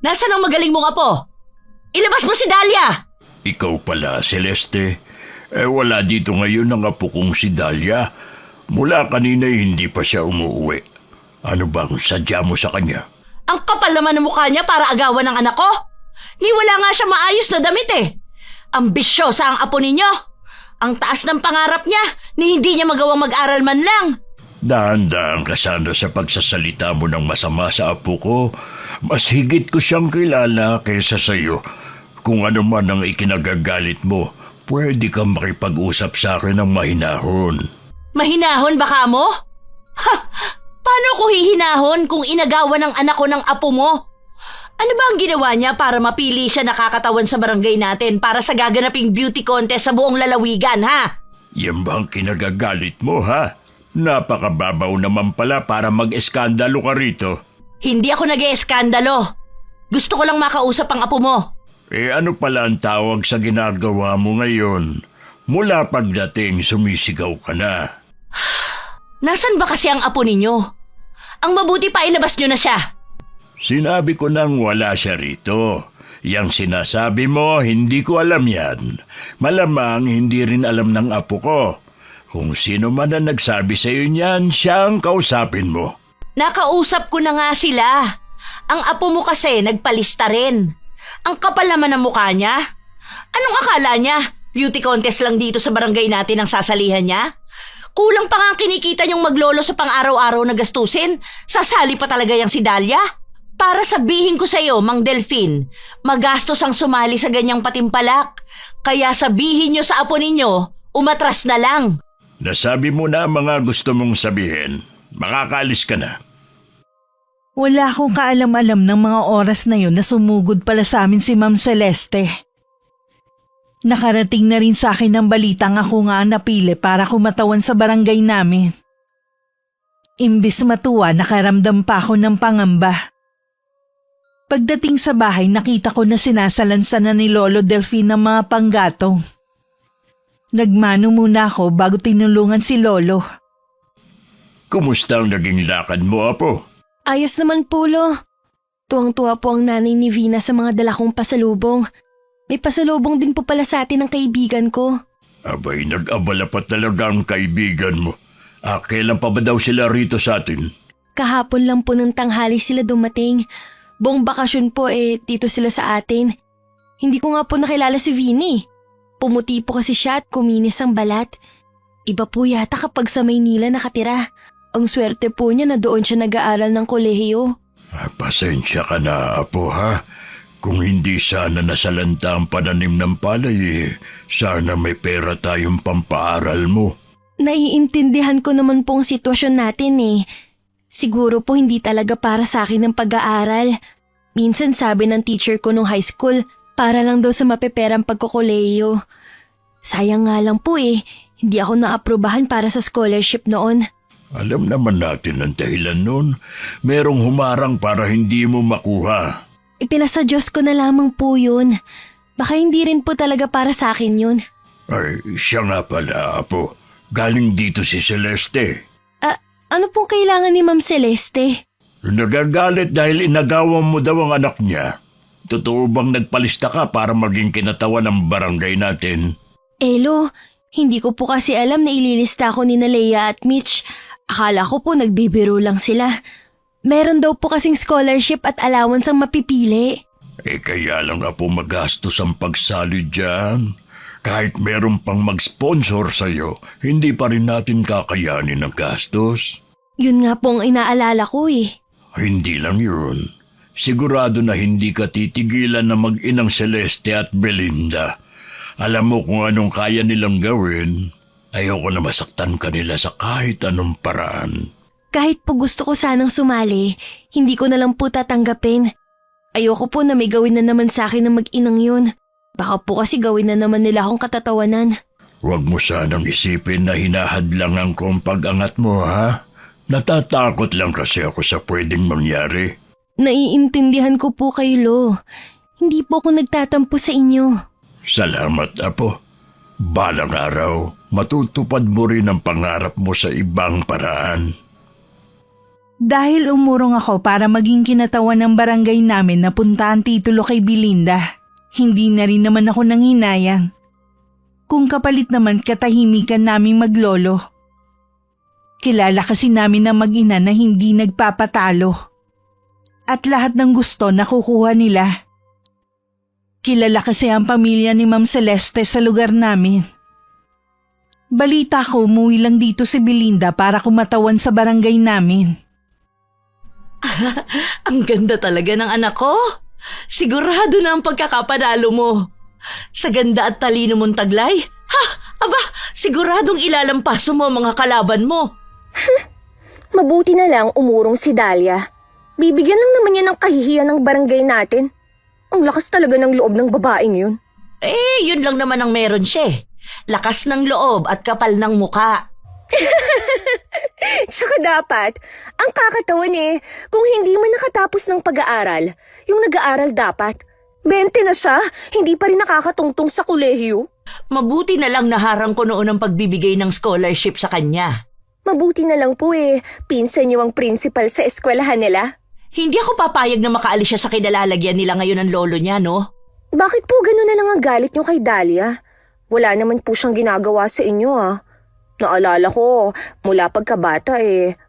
Nasaan ang magaling mong apo? Ilabas mo si Dahlia! Ikaw pala, Celeste. Wala dito ngayon ang apo kong si Dahlia. Mula kanina hindi pa siya umuwi. Ano bang sadya mo sa kanya? Ang kapal naman ng mukha niya para agawan ng anak ko. Ni wala nga siya maayos na damit eh. Ambisyosa ang apo ninyo. Ang taas ng pangarap niya, ni hindi niya magawang mag-aral man lang. Dahan-dahan ka sana sa pagsasalita mo ng masama sa apo ko. Mas higit ko siyang kilala kaysa sa iyo. Kung ano man ang ikinagagalit mo, pwede kang makipag-usap sa akin ng mahinahon. Mahinahon baka mo? Ha! Paano ko hihinahon kung inagawan ng anak ko ng apo mo? Ano ba ang ginawa niya para mapili siya nakakatawan sa barangay natin para sa gaganaping beauty contest sa buong lalawigan, ha? Yan bang kinagagalit mo, ha? Napakababaw naman pala para mag-eskandalo ka rito. Hindi ako nag-ieskandalo. Gusto ko lang makausap ang apo mo. Ano pala ang tawag sa ginagawa mo ngayon? Mula pagdating, sumisigaw ka na. Nasaan ba kasi ang apo ninyo? Ang mabuti pa ilabas nyo na siya. Sinabi ko nang wala siya rito. Yang sinasabi mo, hindi ko alam yan. Malamang hindi rin alam ng apo ko. Kung sino man ang nagsabi sa iyo niyan, siya ang kausapin mo. Nakausap ko na nga sila. Ang apo mo kasi nagpalista rin. Ang kapal naman ng mukha niya. Anong akala niya? Beauty contest lang dito sa barangay natin ang sasalihan niya? Kulang pa nga ang kinikita niyong maglolo sa pang-araw-araw na gastusin. Sasali pa talaga yang si Dahlia? Para sabihin ko sa iyo, Mang Delfin, magastos ang sumali sa ganyang patimpalak. Kaya sabihin niyo sa apo ninyo, umatras na lang. Nasabi mo na mga gusto mong sabihin. Makakaalis ka na. Wala akong kaalam-alam ng mga oras na yun na sumugod pala sa amin si Ma'am Celeste. Nakarating na rin sa akin ng balitang ako nga ang napili para kumatawan sa barangay namin. Imbis matuwa, nakaramdam pa ako ng pangamba. Pagdating sa bahay, nakita ko na sinasalansan na ni Lolo Delfin ng mga panggatong. Nagmano muna ako bago tinulungan si Lolo. Kumusta ang naging lakad mo, apo? Ayos naman po, Lo. Tuwang-tuwa po ang nanay ni Vina sa mga dala kong pasalubong. May pasalubong din po pala sa atin ng kaibigan ko. Abay, nag-abala pa talaga ang kaibigan mo. Kailan pa ba daw sila rito sa atin? Kahapon lang po ng tanghali sila dumating. Buong bakasyon po dito sila sa atin. Hindi ko nga po nakilala si Vinny. Pumuti po kasi siya at kuminis ang balat. Iba po yata kapag sa Maynila nakatira. Ang swerte po niya na doon siya nag-aaral ng kolehiyo. Pasensya ka na, apo, ha? Kung hindi sana nasalanta ang pananim ng palay, sana may pera tayong pampaaral mo. Naiintindihan ko naman po ang sitwasyon natin Siguro po hindi talaga para sa akin ang pag-aaral. Minsan sabi ng teacher ko nung high school, para lang daw sa mapeperang pagkukolehiyo. Sayang nga lang po hindi ako naaprubahan para sa scholarship noon. Alam naman natin ang dahilan nun. Merong humarang para hindi mo makuha. Ipinasa Diyos ko na lamang po yun. Baka hindi rin po talaga para sa akin yun. Ay, siya nga pala, apo. Galing dito si Celeste. Ano pong kailangan ni Ma'am Celeste? Nagagalit dahil inagawan mo daw ang anak niya. Totoo bang nagpalista ka para maging kinatawan ng barangay natin? Lo, hindi ko po kasi alam na ililista ko ni Leia at Mitch. Akala ko po nagbibiro lang sila. Meron daw po kasing scholarship at allowance ang mapipili. Kaya lang apo magastos ang pagsali dyan. Kahit meron pang mag-sponsor sa'yo, hindi pa rin natin kakayanin ang gastos. Yun nga po ang inaalala ko Hindi lang yun. Sigurado na hindi ka titigilan na mag-inang Celeste at Belinda. Alam mo kung anong kaya nilang gawin. Ayoko na masaktan kanila sa kahit anong paraan. Kahit po gusto ko sanang sumali, hindi ko na lang po tatanggapin. Ayoko po na may gawin na naman sa akin ng mag-inang yun. Baka po kasi gawin na naman nila akong katatawanan. Huwag mo sanang isipin na hinahadlangan ko ang pag-angat mo, ha? Natatakot lang kasi ako sa pwedeng mangyari. Naiintindihan ko po kayo, Lo. Hindi po ako nagtatampo sa inyo. Salamat, apo. Balang araw, matutupad mo rin ang pangarap mo sa ibang paraan. Dahil umurong ako para maging kinatawan ng barangay namin na punta ang titulo kay Belinda, hindi na rin naman ako nanghinayang. Kung kapalit naman katahimikan naming maglolo. Kilala kasi namin ng mag-ina na hindi nagpapatalo. At lahat ng gusto nakukuha nila. Kilala kasi ang pamilya ni Ma'am Celeste sa lugar namin. Balita ko umuwi lang dito si Belinda para kumatawan sa barangay namin. Ang ganda talaga ng anak ko. Sigurado na ang pagkakapanalo mo. Sa ganda at talino mong taglay, aba, siguradong ilalampaso mo ang mga kalaban mo. Mabuti na lang umurong si Dahlia. Bibigyan lang naman yan ng kahihiyan ng barangay natin. Ang lakas talaga ng loob ng babaeng yun. Yun lang naman ang meron siya. Lakas ng loob at kapal ng muka. Tsaka dapat, ang kakatawan kung hindi man nakatapos ng pag-aaral, yung nag-aaral dapat. 20 na siya, hindi pa rin nakakatungtong sa kolehiyo. Mabuti na lang naharang ko noon ang pagbibigay ng scholarship sa kanya. Mabuti na lang po pinsan niyo ang principal sa eskwelahan nila. Hindi ako papayag na makaalis siya sa kinalalagyan nila ngayon ng lolo niya, no? Bakit po gano'n na lang ang galit niyo kay Dahlia? Wala naman po siyang ginagawa sa inyo Naalala ko, mula pagkabata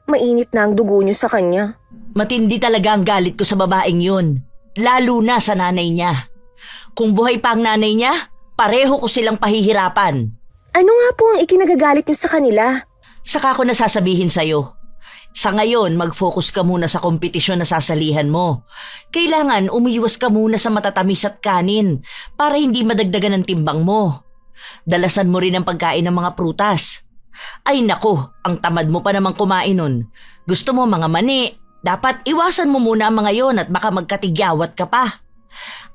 mainit na ang dugo niyo sa kanya. Matindi talaga ang galit ko sa babaeng yun. Lalo na sa nanay niya. Kung buhay pa ang nanay niya, pareho ko silang pahihirapan. Ano nga po ang ikinagagalit niyo sa kanila? Saka ko nasasabihin sa'yo. Sa ngayon, mag-focus ka muna sa kompetisyon na sasalihan mo. Kailangan umiwas ka muna sa matatamis at kanin para hindi madagdagan ng timbang mo. Dalasan mo rin ang pagkain ng mga prutas. Ay nako, ang tamad mo pa namang kumain nun. Gusto mo mga mani, dapat iwasan mo muna ang mga yon at baka magkatigyawat ka pa.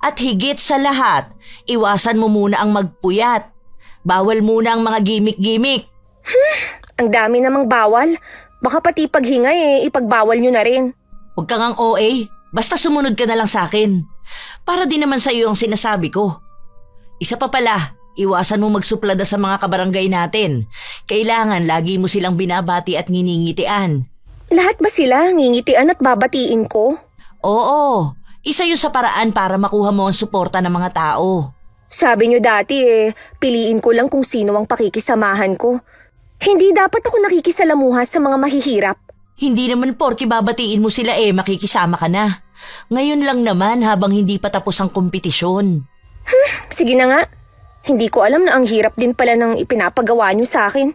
At higit sa lahat, iwasan mo muna ang magpuyat. Bawal muna ang mga gimik-gimik. Ang dami namang bawal. Baka pati paghinga ipagbawal nyo na rin. Huwag kang ang OA, basta sumunod ka na lang sa akin. Para din naman sa iyo ang sinasabi ko. Isa pa pala, iwasan mo magsuplada sa mga kabarangay natin. Kailangan lagi mo silang binabati at nginingitian. Lahat ba sila ngingitian at babatiin ko? Oo, isa yun sa paraan para makuha mo ang suporta ng mga tao. Sabi nyo dati piliin ko lang kung sino ang pakikisamahan ko. Hindi dapat ako nakikisalamuha sa mga mahihirap. Hindi naman porke babatiin mo sila makikisama ka na. Ngayon lang naman habang hindi pa tapos ang kompetisyon. Sige na nga. Hindi ko alam na ang hirap din pala ng ipinapagawa nyo sa akin.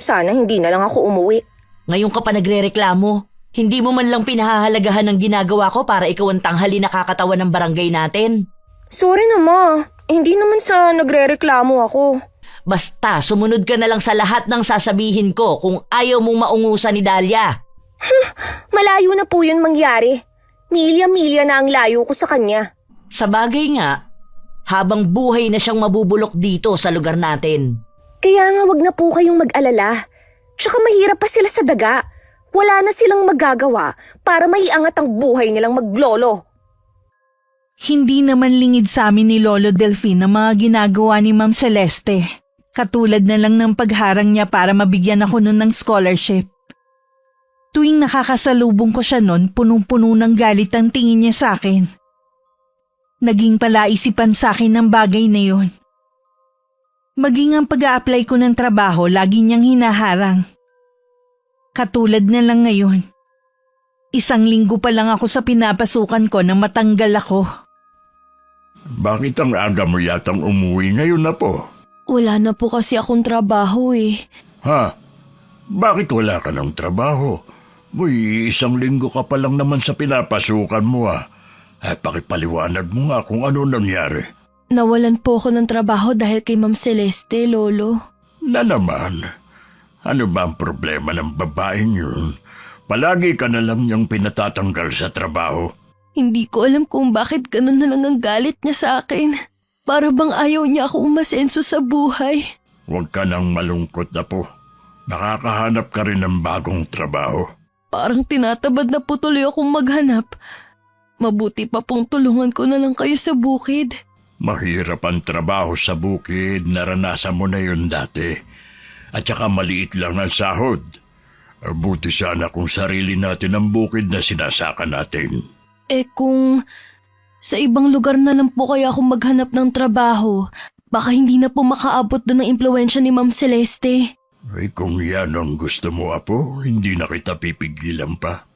Sana hindi na lang ako umuwi. Ngayon ka pa nagrereklamo. Hindi mo man lang pinahahalagahan ng ginagawa ko para ikaw ang tanghali nakakatawan ng barangay natin. Sorry na ma. Hindi naman sa nagrereklamo ako. Basta sumunod ka na lang sa lahat ng sasabihin ko kung ayaw mong maungusan ni Dahlia. Malayo na po yun mangyari. Milya-milya na ang layo ko sa kanya. Sa bagay nga, habang buhay na siyang mabubulok dito sa lugar natin. Kaya nga wag na po kayong mag-alala. Tsaka mahirap pa sila sa daga. Wala na silang magagawa para maiangat ang buhay nilang maglolo. Hindi naman lingid sa amin ni Lolo Delphine ang mga ginagawa ni Ma'am Celeste. Katulad na lang ng pagharang niya para mabigyan ako nun ng scholarship. Tuwing nakakasalubong ko siya nun, punong-puno ng galit ang tingin niya sa akin. Naging palaisipan sa akin ng bagay na yun. Maging ang pag-a-apply ko ng trabaho, lagi niyang hinaharang. Katulad na lang ngayon. 1 linggo pa lang ako sa pinapasukan ko nang matanggal ako. Bakit ang aga mo yatang umuwi ngayon na po? Wala na po kasi akong trabaho Ha? Bakit wala ka ng trabaho? Uy, 1 linggo ka pa lang naman sa pinapasukan mo pakipaliwanag mo nga kung ano nangyari. Nawalan po ako ng trabaho dahil kay Ma'am Celeste, Lolo. Na naman? Ano ba ang problema ng babaeng yun? Palagi ka na lang niyang pinatatanggal sa trabaho. Hindi ko alam kung bakit ganun na lang ang galit niya sa akin. Para bang ayaw niya ako umasenso sa buhay. Huwag ka nang malungkot na po. Nakakahanap ka rin ng bagong trabaho. Parang tinatabad na po tuloy akong maghanap. Mabuti pa pong tulungan ko na lang kayo sa bukid. Mahirap ang trabaho sa bukid, naranasan mo na yun dati. At saka maliit lang ang sahod. Buti sana kung sarili natin ang bukid na sinasaka natin. Kung sa ibang lugar na lang po kaya ako maghanap ng trabaho, baka hindi na po makaabot doon ang impluensya ni Ma'am Celeste. Ay kung yan ang gusto mo, Apo, hindi na kita pipigilan pa.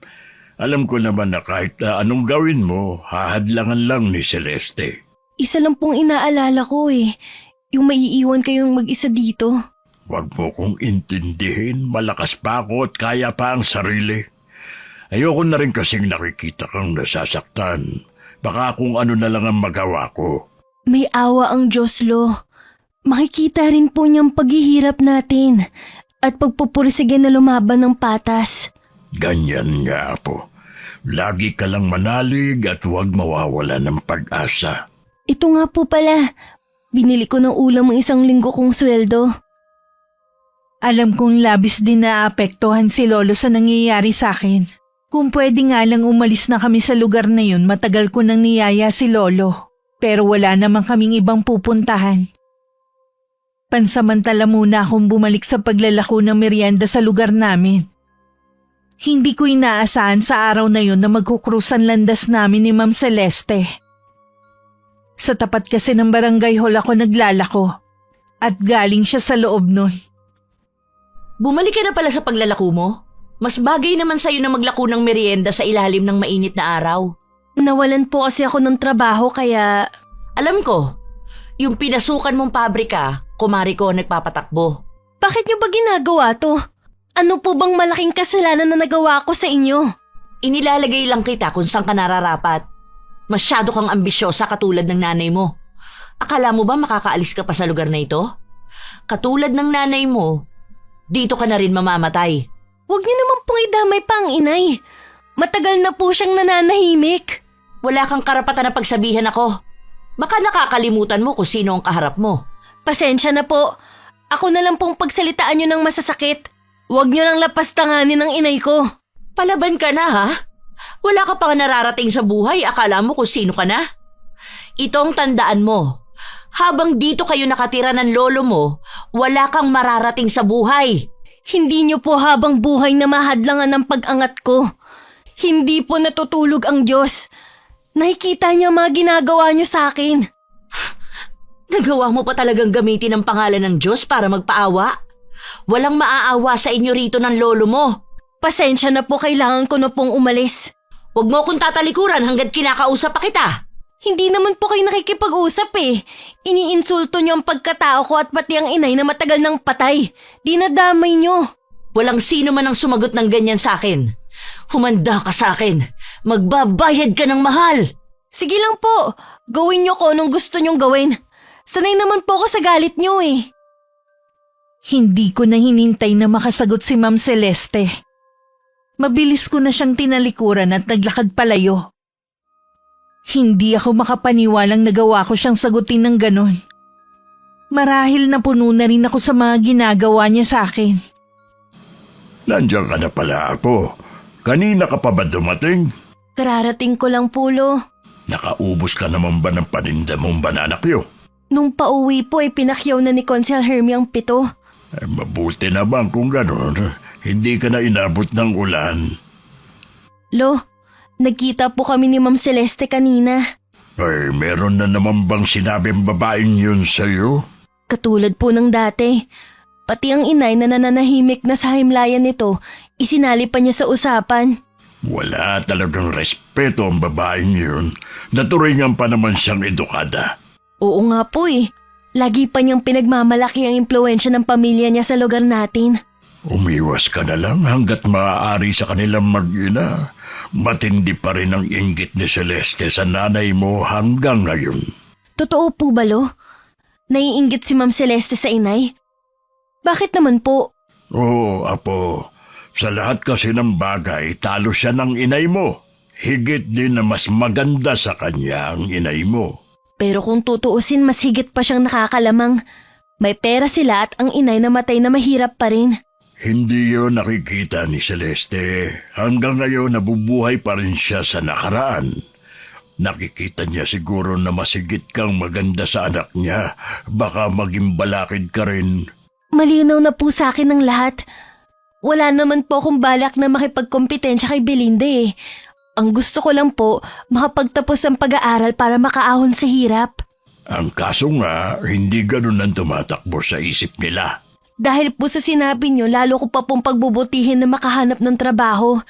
Alam ko naman na kahit anong gawin mo, hahadlangan lang ni Celeste. Isa lang pong inaalala ko yung maiiwan kayong mag-isa dito. Huwag mo kong intindihin, malakas pa ako at kaya pa ang sarili. Ayoko na rin kasing nakikita kang nasasaktan. Baka kung ano na lang ang magawa ko. May awa ang Diyos, Lo. Makikita rin po niyang paghihirap natin at pagpupursige na lumaban ng patas. Ganyan nga, Apo. Lagi ka lang manalig at huwag mawawala ng pag-asa. Ito nga po pala, binili ko ng ulam ang 1 linggo kong sweldo. Alam kong labis din naapektuhan si Lolo sa nangyayari sa akin. Kung pwede nga lang umalis na kami sa lugar na yun, matagal ko nang niyaya si Lolo. Pero wala naman kaming ibang pupuntahan. Pansamantala muna akong bumalik sa paglalako ng merienda sa lugar namin. Hindi ko inaasahan sa araw na yun na magkukrusan landas namin ni Ma'am Celeste. Sa tapat kasi ng barangay hall ako naglalako at galing siya sa loob nun. Bumalik ka na pala sa paglalako mo? Mas bagay naman sa'yo na maglako ng merienda sa ilalim ng mainit na araw. Nawalan po kasi ako ng trabaho kaya... Alam ko, yung pinasukan mong pabrika, kumari ko nagpapatakbo. Bakit niyo ba ginagawa to? Ano po bang malaking kasalanan na nagawa ko sa inyo? Inilalagay lang kita kung saan ka nararapat. Masyado kang ambisyosa katulad ng nanay mo. Akala mo ba makakaalis ka pa sa lugar na ito? Katulad ng nanay mo, dito ka na rin mamamatay. Huwag niyo naman pong idamay pa ang inay. Matagal na po siyang nananahimik. Wala kang karapatan na pagsabihan ako. Baka nakakalimutan mo kung sino ang kaharap mo. Pasensya na po. Ako na lang pong pagsalitaan niyo ng masasakit. Huwag niyo nang lapastanganin ang inay ko. Palaban ka na ha? Wala ka pang nararating sa buhay, akala mo kung sino ka na? Itong tandaan mo, habang dito kayo nakatira ng lolo mo, wala kang mararating sa buhay. Hindi niyo po habang buhay na mahadlangan ng pag-angat ko. Hindi po natutulog ang Diyos. Nakikita niya mga ginagawa niyo sa akin. Nagawa mo pa talagang gamitin ang pangalan ng Diyos para magpaawa? Walang maaawa sa inyo rito ng lolo mo. Pasensya na po, kailangan ko na pong umalis. Huwag mo akong tatalikuran hanggat kinakausap pa kita. Hindi naman po kayo nakikipag-usap Iniinsulto niyo ang pagkatao ko at pati ang inay na matagal nang patay. Dinadamay niyo. Walang sino man ang sumagot ng ganyan sa akin. Humanda ka sa akin. Magbabayad ka ng mahal. Sige lang po. Gawin niyo ko anong gusto niyong gawin. Sanay naman po ako sa galit niyo Hindi ko na hinintay na makasagot si Ma'am Celeste. Mabilis ko na siyang tinalikuran at naglakad palayo. Hindi ako makapaniwalang nagawa ko siyang sagutin ng ganon. Marahil napuno na rin ako sa mga ginagawa niya sa akin. Nandiyan ka na pala, Apo. Kanina ka pa ba dumating? Kararating ko lang po, Lo. Nakaubos ka naman ba ng paninda mong bananakyo? Nung pauwi po pinakyaw na ni Consul Hermie ang 7. Mabuti naman kung gano'n. Hindi ka na inabot ng ulan. Lo, nagkita po kami ni Ma'am Celeste kanina. Ay, meron na naman bang sinabing babaeng yun sa'yo? Katulad po ng dati. Pati ang inay na nananahimik na sa himlayan nito, isinali pa niya sa usapan. Wala talagang respeto ang babaeng yun. Naturingan pa naman siyang edukada. Oo nga po Lagi pa niyang pinagmamalaki ang impluensya ng pamilya niya sa lugar natin. Umiwas ka na lang hanggat maaari sa kanilang mag-ina. Matindi pa rin ang inggit ni Celeste sa nanay mo hanggang ngayon. Totoo po ba, Lo? Naiinggit si Ma'am Celeste sa inay? Bakit naman po? Oo, Apo. Sa lahat kasi ng bagay, talo siya ng inay mo. Higit din na mas maganda sa kanya ang inay mo. Pero kung tutuusin, mas higit pa siyang nakakalamang. May pera sila at ang inay namatay na mahirap pa rin. Hindi yun nakikita ni Celeste. Hanggang ngayon nabubuhay pa rin siya sa nakaraan. Nakikita niya siguro na masigit kang maganda sa anak niya. Baka maging balakid ka rin. Malinaw na po sa akin ang lahat. Wala naman po akong balak na makipagkompetensya kay Belinda eh. Ang gusto ko lang po, makapagtapos ng pag-aaral para makaahon sa hirap. Ang kaso nga, hindi ganun ang tumatakbo sa isip nila. Dahil po sa sinabi nyo, lalo ko pa pong pagbubutihin na makahanap ng trabaho.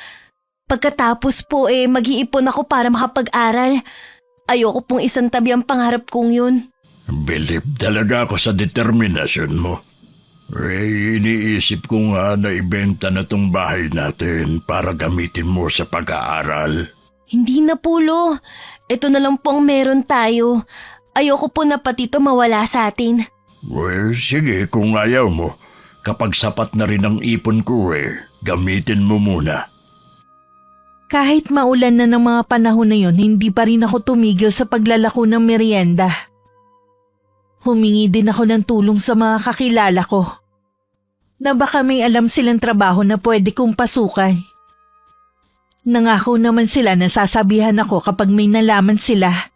Pagkatapos po mag-iipon ako para makapag-aral. Ayoko pong isang tabi ang pangarap kong yun. Believe talaga ako sa determinasyon mo. Iniisip ko nga na ibenta na tong bahay natin para gamitin mo sa pag-aaral. Hindi na po, Lo. Ito na lang po ang meron tayo. Ayoko po na pati ito mawala sa atin. Sige, kung ayaw mo. Kapag sapat na rin ang ipon ko gamitin mo muna. Kahit maulan na ng mga panahon na yon, hindi pa rin ako tumigil sa paglalako ng merienda. Humingi din ako ng tulong sa mga kakilala ko na baka may alam silang trabaho na pwede kong pasukan. Nangako naman sila na sasabihan ako kapag may nalaman sila.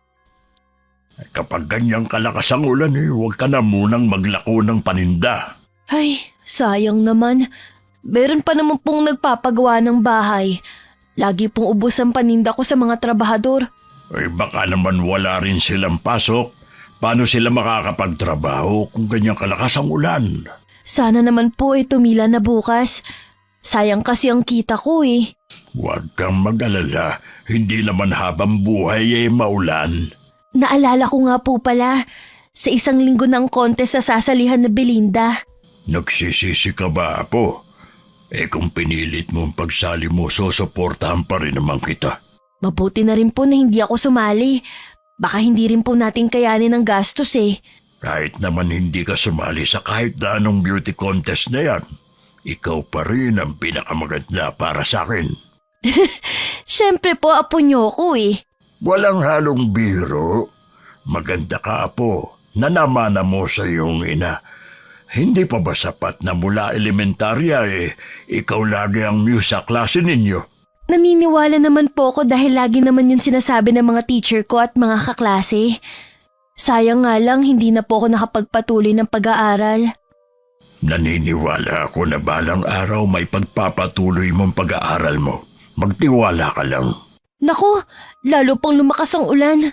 Kapag ganyang kalakas ang ulan huwag ka na munang maglako ng paninda. Ay, sayang naman. Meron pa naman pong nagpapagawa ng bahay. Lagi pong ubos ang paninda ko sa mga trabahador. Baka naman wala rin silang pasok. Paano sila makakapagtrabaho kung ganyang kalakas ang ulan? Sana naman po tumila na bukas. Sayang kasi ang kita ko eh. Huwag kang mag-alala. Hindi naman habang buhay maulan. Naalala ko nga po pala, sa isang linggo ng contest sa sasalihan na Belinda. Nagsisisi ka ba, Apo? Kung pinilit mo ang pagsali mo, susuportahan pa rin naman kita. Mabuti na rin po na hindi ako sumali. Baka hindi rin po natin kayanin ang gastos eh. Kahit naman hindi ka sumali sa kahit na anong beauty contest na yan, ikaw pa rin ang pinakamaganda para sa akin. Siyempre po, apo niyo ko eh. Walang halong biro. Maganda ka, Apo. Nanamana mo sa iyong ina. Hindi pa ba sapat na mula elementarya ikaw lagi ang muse sa klase ninyo? Naniniwala naman po ako dahil lagi naman yun sinasabi ng mga teacher ko at mga kaklase. Sayang nga lang hindi na po ako nakapagpatuloy ng pag-aaral. Naniniwala ako na balang araw may pagpapatuloy mong pag-aaral mo. Magtiwala ka lang. Naku, lalo pang lumakas ang ulan.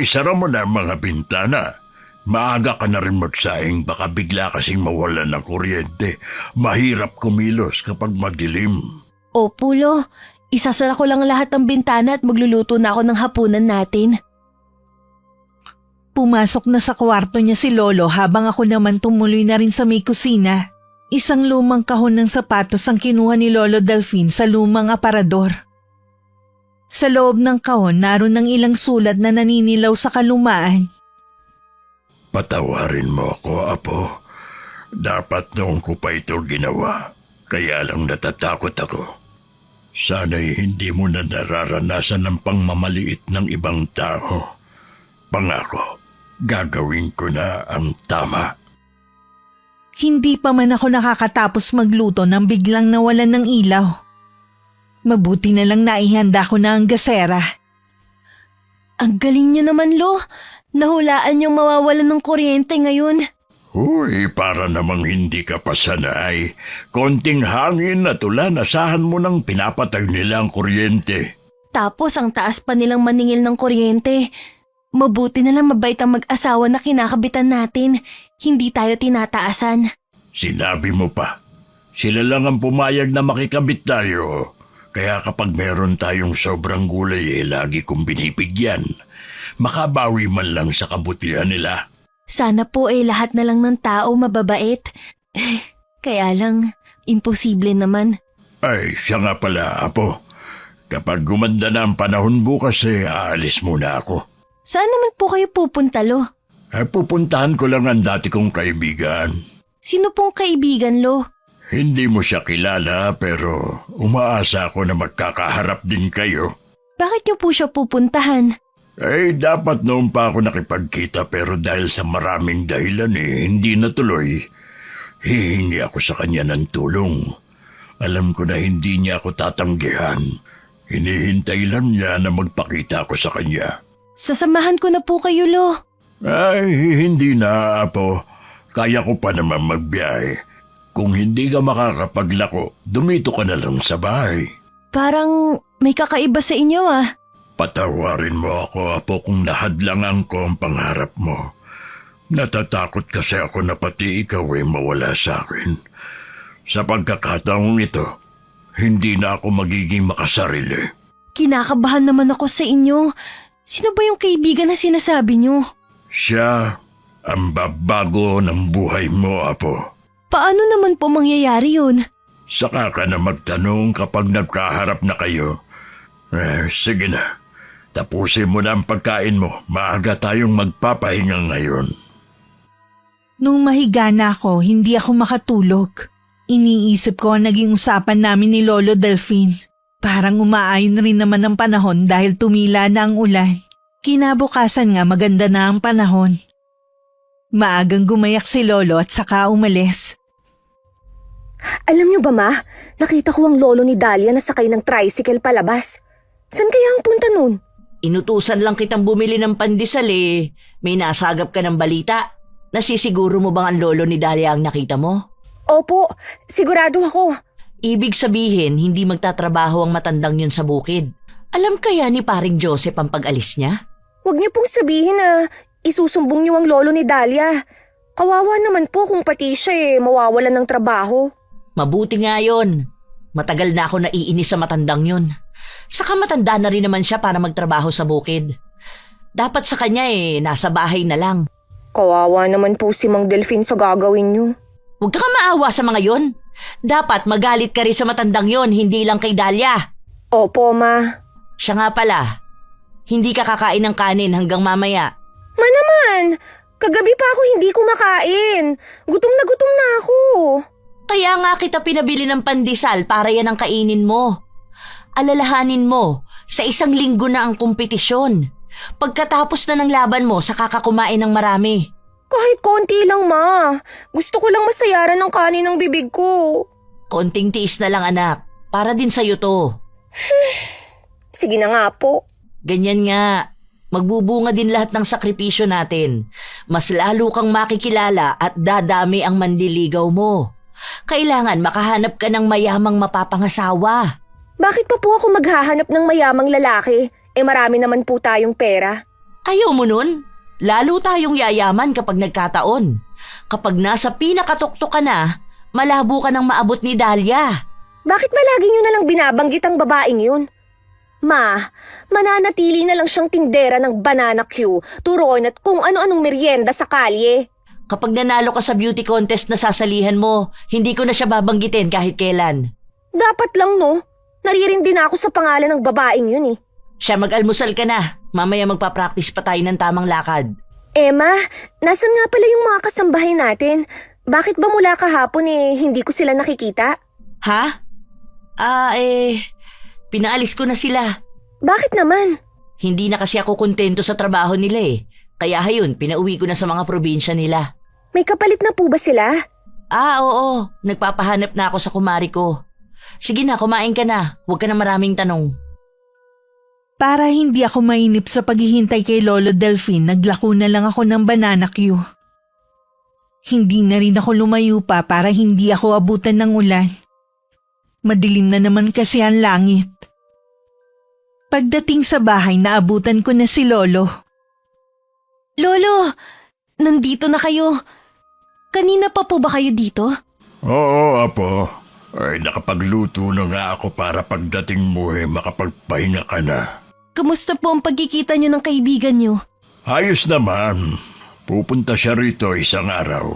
Isara mo na ang mga bintana. Maaga ka na rin magsaing, baka bigla kasing mawalan ng kuryente. Mahirap kumilos kapag madilim. Opo, Lo. Isasara ko lang lahat ng bintana at magluluto na ako ng hapunan natin. Pumasok na sa kwarto niya si Lolo habang ako naman tumuloy na rin sa may kusina. Isang lumang kahon ng sapatos ang kinuha ni Lolo Delfin sa lumang aparador. Sa loob ng kahon naroon ng ilang sulat na naninilaw sa kalumaan. Patawarin mo ako, Apo. Dapat noon ko pa ito ginawa. Kaya lang natatakot ako. Sana'y hindi mo na nararanasan ang pangmamaliit ng ibang tao. Pangako, gagawin ko na ang tama. Hindi pa man ako nakakatapos magluto nang biglang nawalan ng ilaw. Mabuti na lang naihanda ko na ang gasera. Ang galing niyo naman, Lo. Nahulaan yung mawawalan ng kuryente ngayon. Para namang hindi ka pa sanay. Konting hangin at ulan, asahan mo nang pinapatay nila ang kuryente. Tapos ang taas pa nilang maningil ng kuryente. Mabuti na lang mabait ang mag-asawa na kinakabitan natin. Hindi tayo tinataasan. Sinabi mo pa. Sila lang ang pumayag na makikabit tayo. Kaya kapag meron tayong sobrang gulay lagi kong binibigyan. Makabawi man lang sa kabutihan nila. Sana po lahat na lang ng tao mababait. Kaya lang, imposible naman. Siya nga pala, Apo. Kapag gumanda na ang panahon bukas aalis muna ako. Saan naman po kayo pupunta, Lo? Pupuntahan ko lang ang dati kong kaibigan. Sino pong kaibigan, Lo? Hindi mo siya kilala pero umaasa ako na magkakaharap din kayo. Bakit niyo po siya pupuntahan? Dapat noon pa ako nakipagkita pero dahil sa maraming dahilan hindi natuloy. Hihingi ako sa kanya ng tulong. Alam ko na hindi niya ako tatanggihan. Hinihintay lang niya na magpakita ako sa kanya. Sasamahan ko na po kayo, Lo. Hindi na, Apo. Kaya ko pa naman magbiyahe. Kung hindi ka makakapaglako, dumito ka na lang sa bahay. Parang may kakaiba sa inyo ah. Patawarin mo ako, Apo, kung nahadlangan ko ang pangarap mo. Natatakot kasi ako na pati ikaw ay mawala sa akin. Sa pagkakataong ito, hindi na ako magiging makasarili. Kinakabahan naman ako sa inyo. Sino ba yung kaibigan na sinasabi nyo? Siya ang babago ng buhay mo, Apo. Paano naman po mangyayari yun? Saka ka na magtanong kapag nagkaharap na kayo. Sige na. Tapusin mo na ang pagkain mo. Maaga tayong magpapahinga ngayon. Nung mahiga na ako, hindi ako makatulog. Iniisip ko ang naging usapan namin ni Lolo Delphine. Parang umaayon rin naman ang panahon dahil tumila na ang ulan. Kinabukasan nga maganda na ang panahon. Maagang gumayak si Lolo at saka umalis. Alam niyo ba, Ma? Nakita ko ang lolo ni Dahlia na sakay ng tricycle palabas. Saan kaya ang punta nun? Inutusan lang kitang bumili ng pandesal eh. May nasagap ka ng balita. Nasisiguro mo bang ang lolo ni Dahlia ang nakita mo? Opo, sigurado ako. Ibig sabihin, hindi magtatrabaho ang matandang yun sa bukid. Alam kaya ni paring Joseph ang pag-alis niya? Huwag niyo pong sabihin na isusumbong niyo ang lolo ni Dahlia. Kawawa naman po kung pati siya mawawalan ng trabaho. Mabuti nga yun. Matagal na ako naiinis sa matandang yun. Saka matanda na rin naman siya para magtrabaho sa bukid. Dapat sa kanya nasa bahay na lang. Kawawa naman po si Mang Delphine sa gagawin niyo. Huwag ka maawa sa mga yun. Dapat magalit ka rin sa matandang yun, hindi lang kay Dahlia. Opo, Ma. Siya nga pala, hindi ka kakain ng kanin hanggang mamaya. Ma naman, kagabi pa ako hindi kumakain. Gutom na ako. Kaya nga kita pinabili ng pandesal para yan ang kainin mo. Alalahanin mo, sa 1 linggo na ang kompetisyon. Pagkatapos na ng laban mo, saka ka kumain ng marami. Kahit konti lang, Ma. Gusto ko lang masayaran ng kanin ng bibig ko. Konting tiis na lang anak, para din sa'yo to. Sige na nga po. Ganyan nga, magbubunga din lahat ng sakripisyo natin. Mas lalo kang makikilala at dadami ang mandiligaw mo. Kailangan makahanap ka ng mayamang mapapangasawa. Bakit pa po ako maghahanap ng mayamang lalaki? Marami naman po tayong pera. Ayaw mo nun? Lalo tayong yayaman kapag nagkataon. Kapag nasa pinakatuktok ka na, malabo ka nang maabot ni Dahlia. Bakit ba lagi niyo na lang binabanggit ang babaeng yun? Ma, mananatili na lang siyang tindera ng banana Q, turon at kung ano-anong merienda sa kalye. Kapag nanalo ka sa beauty contest na sasalihan mo, hindi ko na siya babanggitin kahit kailan. Dapat lang no, naririndi na ako sa pangalan ng babaeng yun eh. Siya, mag-almusal ka na. Mamaya magpa-practice pa tayo ng tamang lakad. Emma, nasan nga pala yung mga kasambahay natin? Bakit ba mula kahapon hindi ko sila nakikita? Ha? Pinaalis ko na sila. Bakit naman? Hindi na kasi ako kontento sa trabaho nila eh. Kaya hayun, pinauwi ko na sa mga probinsya nila. May kapalit na po ba sila? Oo. Nagpapahanap na ako sa kumari ko. Sige na, kumain ka na. Huwag ka na maraming tanong. Para hindi ako mainip sa paghihintay kay Lolo Delphine, naglako na lang ako ng banana Q. Hindi na rin ako lumayo pa para hindi ako abutan ng ulan. Madilim na naman kasi ang langit. Pagdating sa bahay, naabutan ko na si Lolo. Lolo, nandito na kayo. Kanina pa po ba kayo dito? Oo, Apo. Ay, nakapagluto na nga ako para pagdating mo makapagpahinga ka na. Kamusta po ang pagkikita niyo ng kaibigan niyo? Ayos naman. Pupunta siya rito isang araw.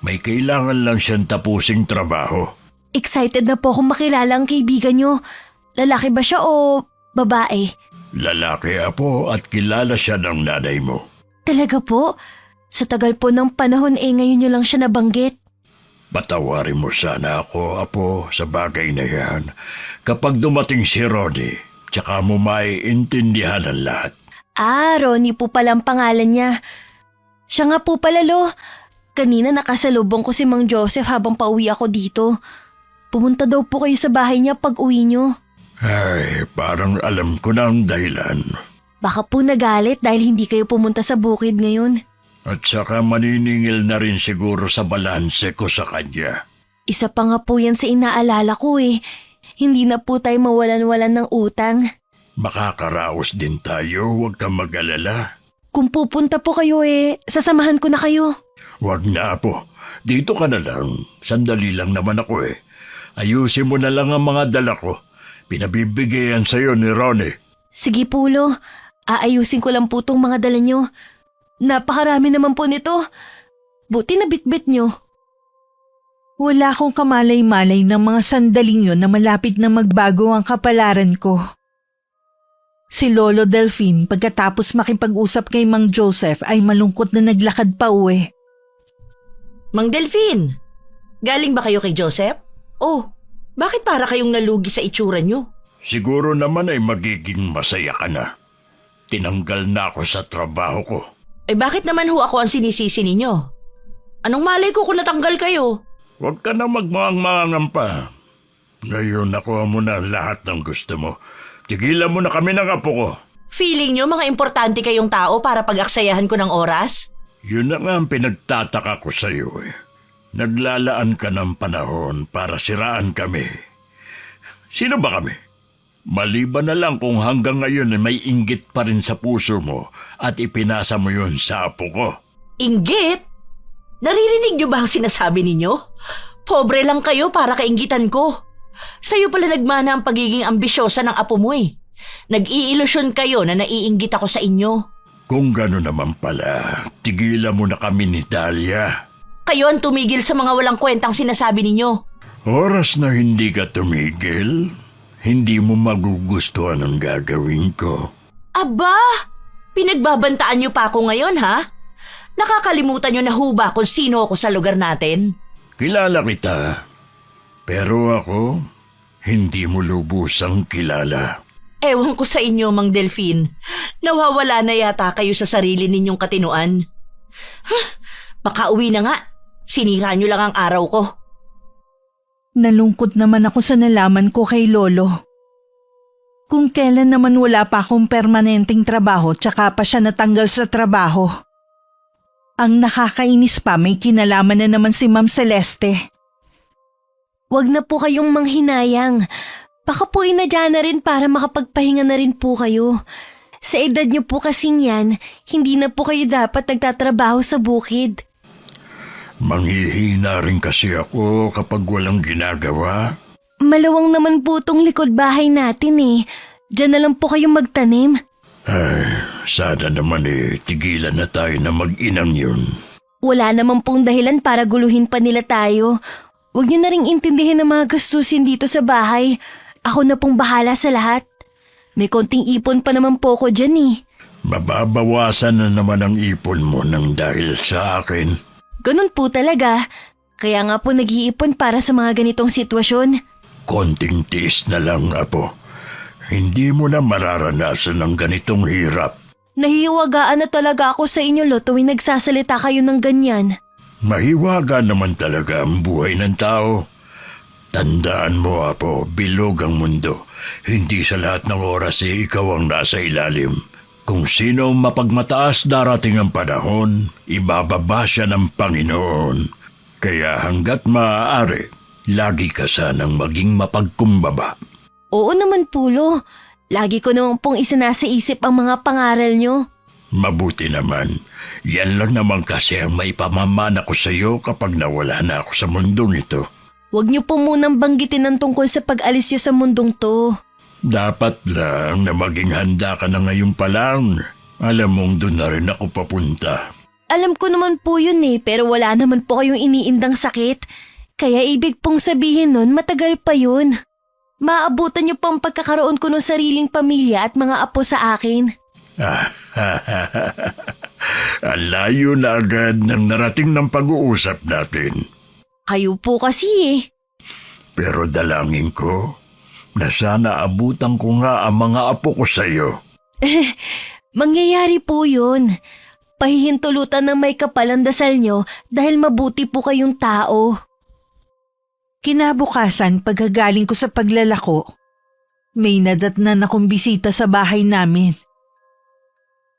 May kailangan lang siyang tapusing trabaho. Excited na po akong makilala ang kaibigan niyo. Lalaki ba siya o babae? Lalaki, Apo, at kilala siya ng nanay mo. Talaga po? Sa tagal po ng panahon ngayon niyo lang siya nabanggit. Patawarin mo sana ako, Apo, sa bagay na yan. Kapag dumating si Ronnie, tsaka mo maiintindihan ang lahat. Ronnie po pala ang pangalan niya. Siya nga po pala, Lo. Kanina nakasalubong ko si Mang Joseph habang pauwi ako dito. Pumunta daw po kayo sa bahay niya pag uwi niyo. Ay, parang alam ko na ang dahilan. Baka po nagalit dahil hindi kayo pumunta sa bukid ngayon. At saka maniningil na rin siguro sa balanse ko sa kanya. Isa pa nga po yan sa inaalala ko eh. Hindi na po tayo mawalan-walan ng utang. Makakaraos din tayo, huwag kang mag-alala. Kung pupunta po kayo sasamahan ko na kayo. Huwag na, Apo. Dito ka na lang. Sandali lang naman ako eh. Ayusin mo na lang ang mga dala ko. Pinabibigayan sa'yo ni Ronnie. Sige po, Lo. Aayusin ko lang po tong mga dala nyo. Napakarami naman po nito. Buti na bitbit nyo. Wala akong kamalay-malay ng mga sandaling yun na malapit na magbago ang kapalaran ko. Si Lolo Delphine pagkatapos makipag-usap kay Mang Joseph ay malungkot na naglakad pa uwi. Mang Delphine, galing ba kayo kay Joseph? Oh, bakit para kayong nalugi sa itsura nyo? Siguro naman ay magiging masaya ka na. Tinanggal na ako sa trabaho ko. Eh bakit naman ho ako ang sinisisi ninyo? Anong malay ko kung natanggal kayo? Huwag ka na magmaang-maangan pa. Ngayon nakuha mo na lahat ng gusto mo. Tigilan mo na kami ng apo ko. Feeling nyo mga importante kayong tao para pag-aksayahan ko ng oras? Yun na nga ang pinagtataka ko sa iyo eh. Naglalaan ka ng panahon para siraan kami. Sino ba kami? Maliban na lang kung hanggang ngayon ay may inggit pa rin sa puso mo at ipinasa mo yun sa apo ko. Inggit? Naririnig nyo ba ang sinasabi ninyo? Pobre lang kayo para kainggitan ko. Sa'yo pala nagmana ang pagiging ambisyosa ng apo mo eh. Nag-iilusyon kayo na naiinggit ako sa inyo. Kung gano'n naman pala, tigilan mo na kami ni Dahlia. Kayo ang tumigil sa mga walang kwentang sinasabi ninyo. Oras na hindi ka tumigil, hindi mo magugustuhan ang gagawin ko. Aba! Pinagbabantaan nyo pa ako ngayon ha? Nakakalimutan nyo na ho ba kung sino ako sa lugar natin? Kilala kita, pero ako, hindi mo lubusang kilala. Ewan ko sa inyo, Mang Delphine. Nawawala na yata kayo sa sarili ninyong katinuan. Makauwi na nga. Sinira nyo lang ang araw ko. Nalungkot naman ako sa nalaman ko kay Lolo. Kung kailan naman wala pa akong permanenteng trabaho tsaka pa siya natanggal sa trabaho. Ang nakakainis pa may kinalaman na naman si Ma'am Celeste. Huwag na po kayong manghinayang. Baka po inadya na rin para makapagpahinga na rin po kayo. Sa edad niyo po kasing yan, hindi na po kayo dapat nagtatrabaho sa bukid. Manghihina rin kasi ako kapag walang ginagawa. Malawang naman po tong likod bahay natin eh. Diyan na lang po kayong magtanim. Ay, sana naman tigilan na tayo na mag-inang yun. Wala naman pong dahilan para guluhin pa nila tayo. Huwag niyo na ring intindihin ang mga gastusin dito sa bahay. Ako na pong bahala sa lahat. May konting ipon pa naman po ko dyan eh. Mababawasan na naman ang ipon mo nang dahil sa akin. Ganun po talaga. Kaya nga po nag-iipon para sa mga ganitong sitwasyon. Konting tiis na lang, Apo. Hindi mo na mararanasan ng ganitong hirap. Nahihiwagaan na talaga ako sa inyo, Lo, tuwing nagsasalita kayo ng ganyan. Mahiwaga naman talaga ang buhay ng tao. Tandaan mo, Apo, bilog ang mundo. Hindi sa lahat ng oras ikaw ang nasa ilalim. Kung sino mapagmataas darating ang panahon, ibababa siya ng Panginoon. Kaya hanggat maaari, lagi ka sanang maging mapagkumbaba. Oo naman po, Lo. Lagi ko naman pong isinasa isip ang mga pangaral nyo. Mabuti naman. Yan lang naman kasi ang may pamamana ko sa iyo kapag nawala na ako sa mundong ito. Huwag niyo po munang banggitin ang tungkol sa pag-alis niyo sa mundong to. Dapat lang na maging handa ka na ngayon pa lang. Alam mong doon na rin ako papunta. Alam ko naman po yun eh, pero wala naman po kayong iniindang sakit. Kaya ibig pong sabihin nun, matagal pa yun. Maabutan niyo pang pagkakaroon ko ng sariling pamilya at mga apo sa akin. Ang layo na agad ng narating ng pag-uusap natin. Kayo po kasi eh. Pero dalangin ko na sana abutan ko nga ang mga apo ko sa iyo. Mangyayari po yun. Pahihintulutan ng may kapal ang dasal nyo dahil mabuti po kayong tao. Kinabukasan pagkagaling ko sa paglalako, may nadatnan akong bisita sa bahay namin.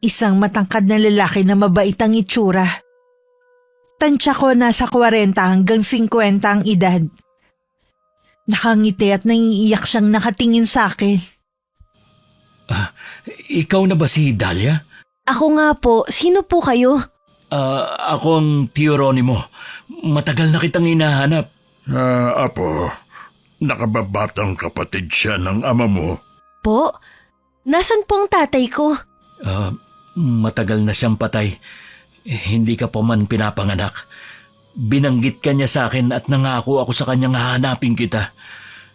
Isang matangkad na lalaki na mabait ang itsura. Tansya ko nasa 40 hanggang 50 ang edad. Nakangiti at naiiyak siyang nakatingin sa akin. Ikaw na ba si Dahlia? Ako nga po, sino po kayo? Ako ang Tio Ronnie mo. Matagal na kitang hinahanap. Apo, nakababatang kapatid siya ng ama mo. Po? Nasaan po ang tatay ko? Matagal na siyang patay. Hindi ka pa man pinapanganak. Binanggit ka niya sa akin at nangako ako sa kanyang hahanapin kita.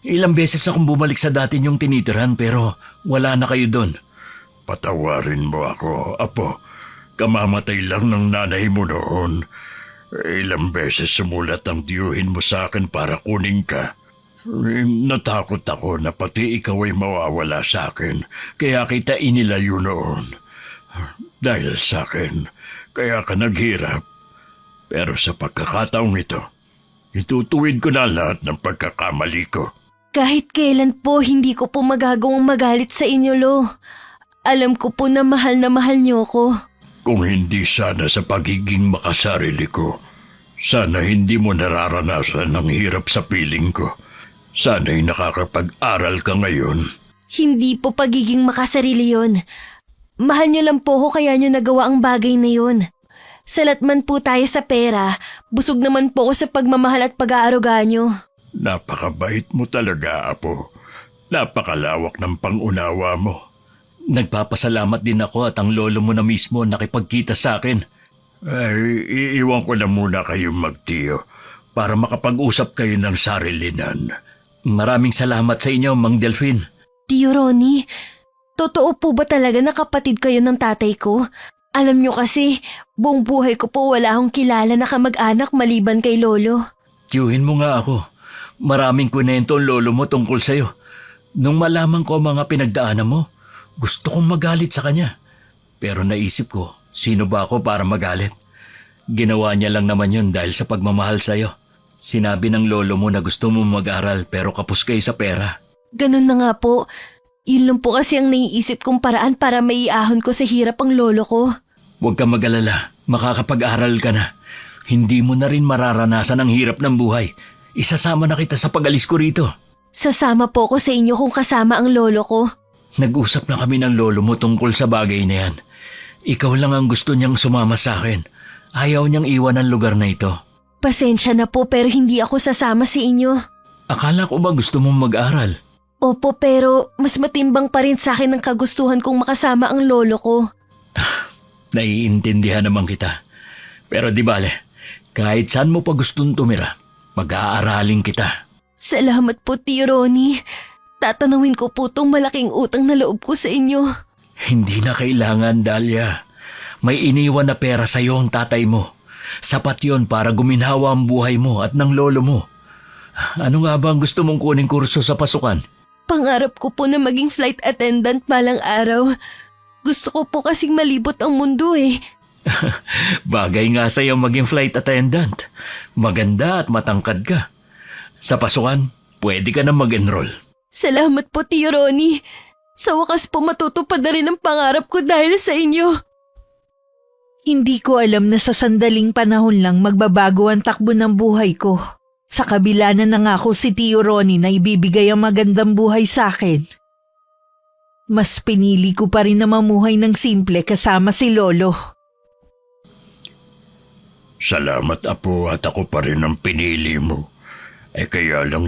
Ilang beses akong bumalik sa dati niyong tinitirhan pero wala na kayo doon. Patawarin mo ako, Apo. Kamamatay lang ng nanay mo noon. Ilang beses sumulat ang tiyuhin mo sa akin para kunin ka. Natakot ako na pati ikaw ay mawawala sa akin, kaya kita inilayo noon. Dahil sa akin, kaya ka naghirap. Pero sa pagkakataong ito, itutuwid ko na lahat ng pagkakamali ko. Kahit kailan po, hindi ko po magagawang magalit sa inyo, Lo. Alam ko po na mahal niyo ko. Kung hindi sana sa pagiging makasarili ko, sana hindi mo nararanasan ang hirap sa piling ko. Sana'y nakakapag-aral ka ngayon. Hindi po pagiging makasarili yon. Mahal niyo lang po ko kaya niyo nagawa ang bagay na yon. Salat man po tayo sa pera, busog naman po ako sa pagmamahal at pag-aaruga niyo. Napakabait mo talaga, Apo. Napakalawak ng pangunawa mo. Nagpapasalamat din ako at ang lolo mo na mismo nakipagkita sa akin. Ay, iiwan ko na muna kayong magtiyo para makapag-usap kayo ng sarilinan. Maraming salamat sa inyo, Mang Delphine. Tio Ronnie, totoo po ba talaga na kapatid kayo ng tatay ko? Alam niyo kasi, buong buhay ko po wala akong kilala na kamag-anak maliban kay lolo. Tiyuhin mo nga ako. Maraming kwento ang lolo mo tungkol sa'yo. Nung malaman ko ang mga pinagdaanan mo, gusto kong magalit sa kanya. Pero naisip ko, sino ba ako para magalit? Ginawa niya lang naman yun dahil sa pagmamahal sa'yo. Sinabi ng lolo mo na gusto mo mag-aral pero kapos kayo sa pera. Ganun na nga po. Yun lang po kasi ang naiisip kong paraan para maiahon ko sa hirap ang lolo ko. Huwag kang mag-alala, makakapag-aral ka na. Hindi mo na rin mararanasan ang hirap ng buhay. Isasama na kita sa pag-alis ko rito. Sasama po ko sa inyo kung kasama ang lolo ko. Nag-usap na kami ng lolo mo tungkol sa bagay na yan. Ikaw lang ang gusto niyang sumama sa akin. Ayaw niyang iwan ang lugar na ito. Pasensya na po pero hindi ako sasama sa inyo. Akala ko ba gusto mong mag-aral? Opo pero mas matimbang pa rin sa akin ang kagustuhan kong makasama ang lolo ko. Naiintindihan naman kita. Pero di bale, kahit saan mo pa gustong tumira, mag-aaralin kita. Salamat po, Tio Ronnie. Tatanawin ko po tong malaking utang na loob ko sa inyo. Hindi na kailangan, Dahlia. May iniwan na pera sa iyo ang tatay mo. Sapat yon para guminhawa ang buhay mo at ng lolo mo. Ano nga ba ang gusto mong kuning kurso sa pasukan? Pangarap ko po na maging flight attendant balang araw. Gusto ko po kasing malibot ang mundo eh. Bagay nga sa'yo maging flight attendant. Maganda at matangkad ka. Sa pasukan, pwede ka na mag-enroll. Salamat po, Tio Ronnie. Sa wakas po matutupad na rin ang pangarap ko dahil sa inyo. Hindi ko alam na sa sandaling panahon lang magbabago ang takbo ng buhay ko. Sa kabila na nangako si Tio Ronnie na ibibigay ang magandang buhay sa akin. Mas pinili ko pa rin na mamuhay ng simple kasama si Lolo. Salamat, Apo, at ako pa rin ang pinili mo. Kaya lang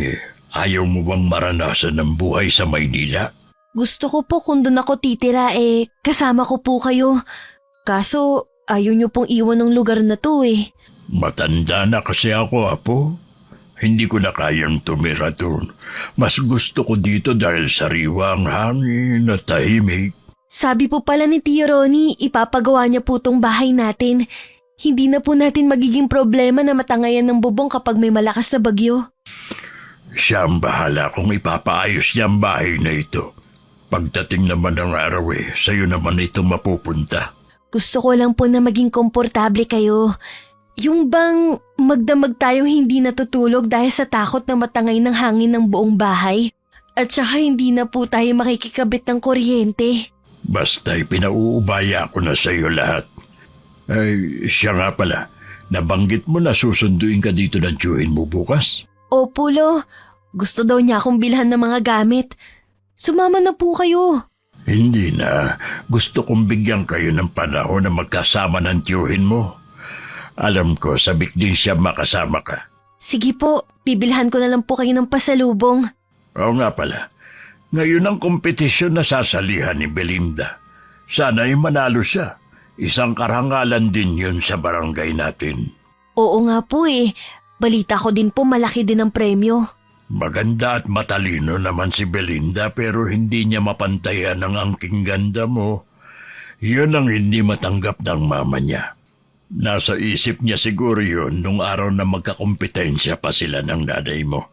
ayaw mo bang maranasan ang buhay sa Maynila? Gusto ko po kung doon ako titira kasama ko po kayo. Kaso ayaw niyo pong iwan ng lugar na to eh. Matanda na kasi ako, Apo. Hindi ko na kayang tumira doon. Mas gusto ko dito dahil sariwa ang hangin at tahimik. Sabi po pala ni Tio Ronnie, ipapagawa niya po tong bahay natin. Hindi na po natin magiging problema na matangayan ng bubong kapag may malakas na bagyo. Siya ang bahala kung ipapaayos niya ang bahay na ito. Pagdating naman ng araw sa'yo naman ito mapupunta. Gusto ko lang po na maging komportable kayo. Yung bang magdamag tayong hindi natutulog dahil sa takot na matangay ng hangin ng buong bahay? At saka hindi na po tayo makikikabit ng kuryente. Basta'y pinauubaya ko na sa'yo lahat. Siya nga pala, Nabanggit mo na susunduin ka dito ng tiyuhin mo bukas. Opo, Lo. Gusto daw niya akong bilhan ng mga gamit. Sumama na po kayo. Hindi na. Gusto kong bigyan kayo ng panahon na magkasama ng tiyuhin mo. Alam ko, sabik din siya makasama ka. Sige po, bibilhan ko na lang po kayo ng pasalubong. Oo nga pala. Ngayon ang kompetisyon na sasalihan ni Belinda. Sana'y manalo siya. Isang karangalan din yun sa barangay natin. Oo nga po eh. Balita ko din po malaki din ang premyo. Maganda at matalino naman si Belinda pero hindi niya mapantayan ang angking ganda mo. Yun ang hindi matanggap ng mama niya. Nasa isip niya siguro yun nung araw na magkakompetensya pa sila ng nanay mo.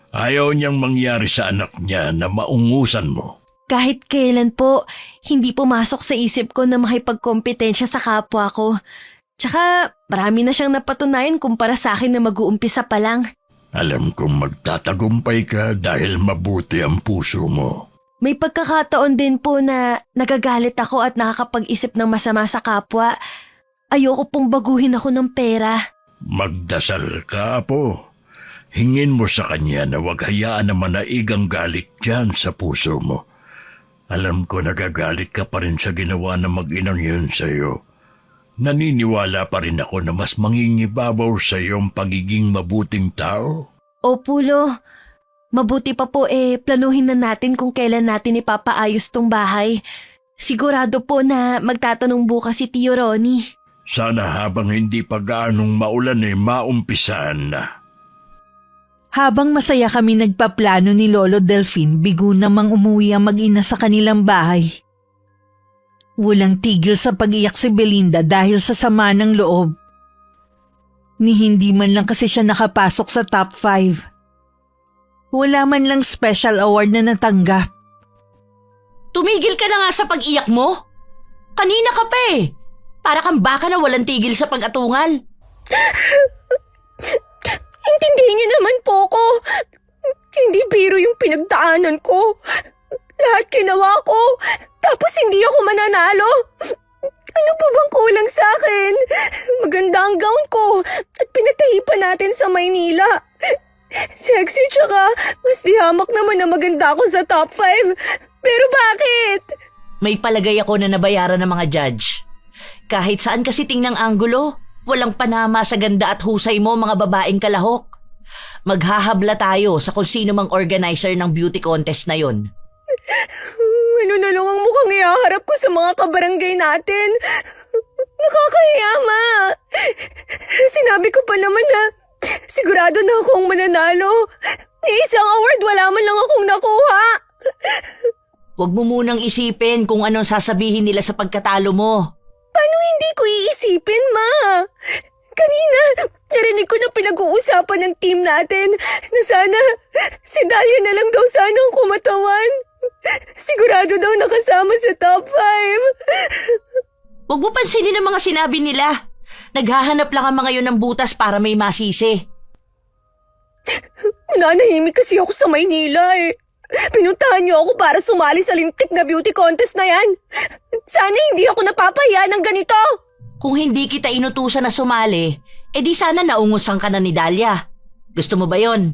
Ayaw niyang mangyari sa anak niya na maungusan mo. Kahit kailan po, hindi pumasok sa isip ko na makipagkompetensya sa kapwa ko. Tsaka marami na siyang napatunayan kumpara sa akin na mag-uumpisa pa lang. Alam kong magtatagumpay ka dahil mabuti ang puso mo. May pagkakataon din po na nagagalit ako at nakakapag-isip ng masama sa kapwa. Ayoko pong baguhin ako ng pera. Magdasal ka, Apo. Hingin mo sa kanya na huwag hayaan na manaigang galit dyan sa puso mo. Alam ko nagagalit ka pa rin sa ginawa ng mag-inang yun sa'yo. Naniniwala pa rin ako na mas mangingibabaw sa iyong pagiging mabuting tao. Opo, Lo. Mabuti pa po planuhin na natin kung kailan natin ipapaayos tong bahay. Sigurado po na magtatanong bukas si Tio Ronnie. Sana habang hindi pa gaanong maulan maumpisaan na. Habang masaya kami nagpaplano ni Lolo Delfin, bigo namang umuwi ang mag-ina sa kanilang bahay. Walang tigil sa pag-iyak si Belinda dahil sa sama ng loob. Ni hindi man lang kasi siya nakapasok sa top 5. Wala man lang special award na natanggap. Tumigil ka na nga sa pag-iyak mo. Kanina ka pa eh. Para kang baka na walang tigil sa pag-atungal. Intindihin niyo naman po ko. Hindi biro yung pinagdaanan ko. Lahat ginawa ko. Tapos hindi ako mananalo. Ano pa bang kulang sa akin? Maganda ang gown ko at pinatahi pa natin sa Maynila. Sexy tsaka mas dihamak naman na maganda ako sa top 5. Pero bakit? May palagay ako na nabayaran ng mga judge. Kahit saan kasi tingnang anggulo, walang panama sa ganda at husay mo mga babaeng kalahok. Maghahabla tayo sa kung sino mang organizer ng beauty contest na yon. Ano na lang ang mukhang ihaharap ko sa mga kabarangay natin? Nakakahiya, Ma. Sinabi ko pa naman na sigurado na akong mananalo. Ni isang award wala man lang akong nakuha. Huwag mo munang isipin kung anong sasabihin nila sa pagkatalo mo. Paano hindi ko iisipin, Ma? Kanina, narinig ko na pinag-uusapan ng team natin na sana si Dahlia na lang daw sana ang kumatawan. Sigurado daw nakasama sa top 5. Huwag mo pansinin ang mga sinabi nila. Naghahanap lang ang mga yun ng butas para may masisi. Nanahimik kasi ako sa Maynila eh. Pinuntahan niyo ako para sumali sa lintik na beauty contest na yan. Sana hindi ako napapahiya ng ganito. Kung hindi kita inutusan na sumali, edi sana naungusan ka na ni Dahlia. Gusto mo ba yon?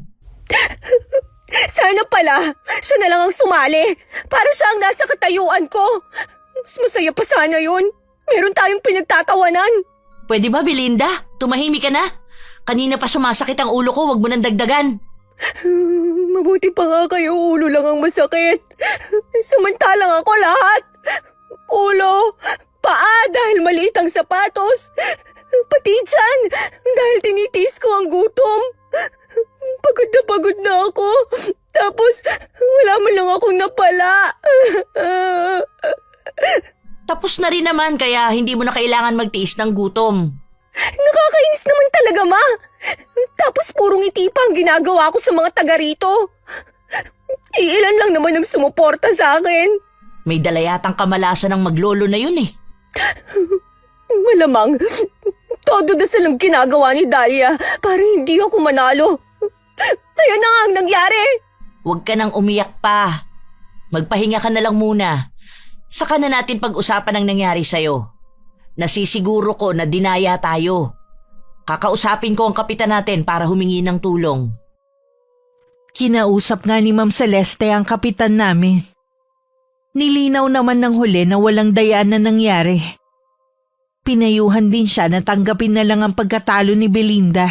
Sana pala, siya na lang ang sumali. Para siya ang nasa katayuan ko. Mas masaya pa sana yun. Meron tayong pinagtatawanan. Pwede ba, Belinda? Tumahimik ka na? Kanina pa sumasakit ang ulo ko, wag mo nang dagdagan. Mabuti pa nga kayo, ulo lang ang masakit. Samantalang ako lahat. Ulo, paa dahil maliit ang sapatos. Pati tiyan dahil tinitiis ko ang gutom. Pagod na ako. Tapos wala man lang akong napala. Tapos na rin naman kaya hindi mo na kailangan magtiis ng gutom. Nakakainis naman talaga, Ma. Tapos purong ngiti pa ang ginagawa ko sa mga taga rito. Iilan lang naman ang sumuporta sa akin. May dala yatang kamalasan ng maglolo na yun eh. Malamang, todo dasal ang ginagawa ni Dahlia para hindi ako manalo. Ayan na nga ang nangyari. Huwag ka nang umiyak pa. Magpahinga ka na lang muna. Saka na natin pag-usapan ang nangyari sa'yo. Nasisiguro ko na dinaya tayo. Kakausapin ko ang kapitan natin para humingi ng tulong. Kinausap nga ni Ma'am Celeste ang kapitan namin. Nilinaw naman ng huli na walang dayaan na nangyari. Pinayuhan din siya na tanggapin na lang ang pagkatalo ni Belinda.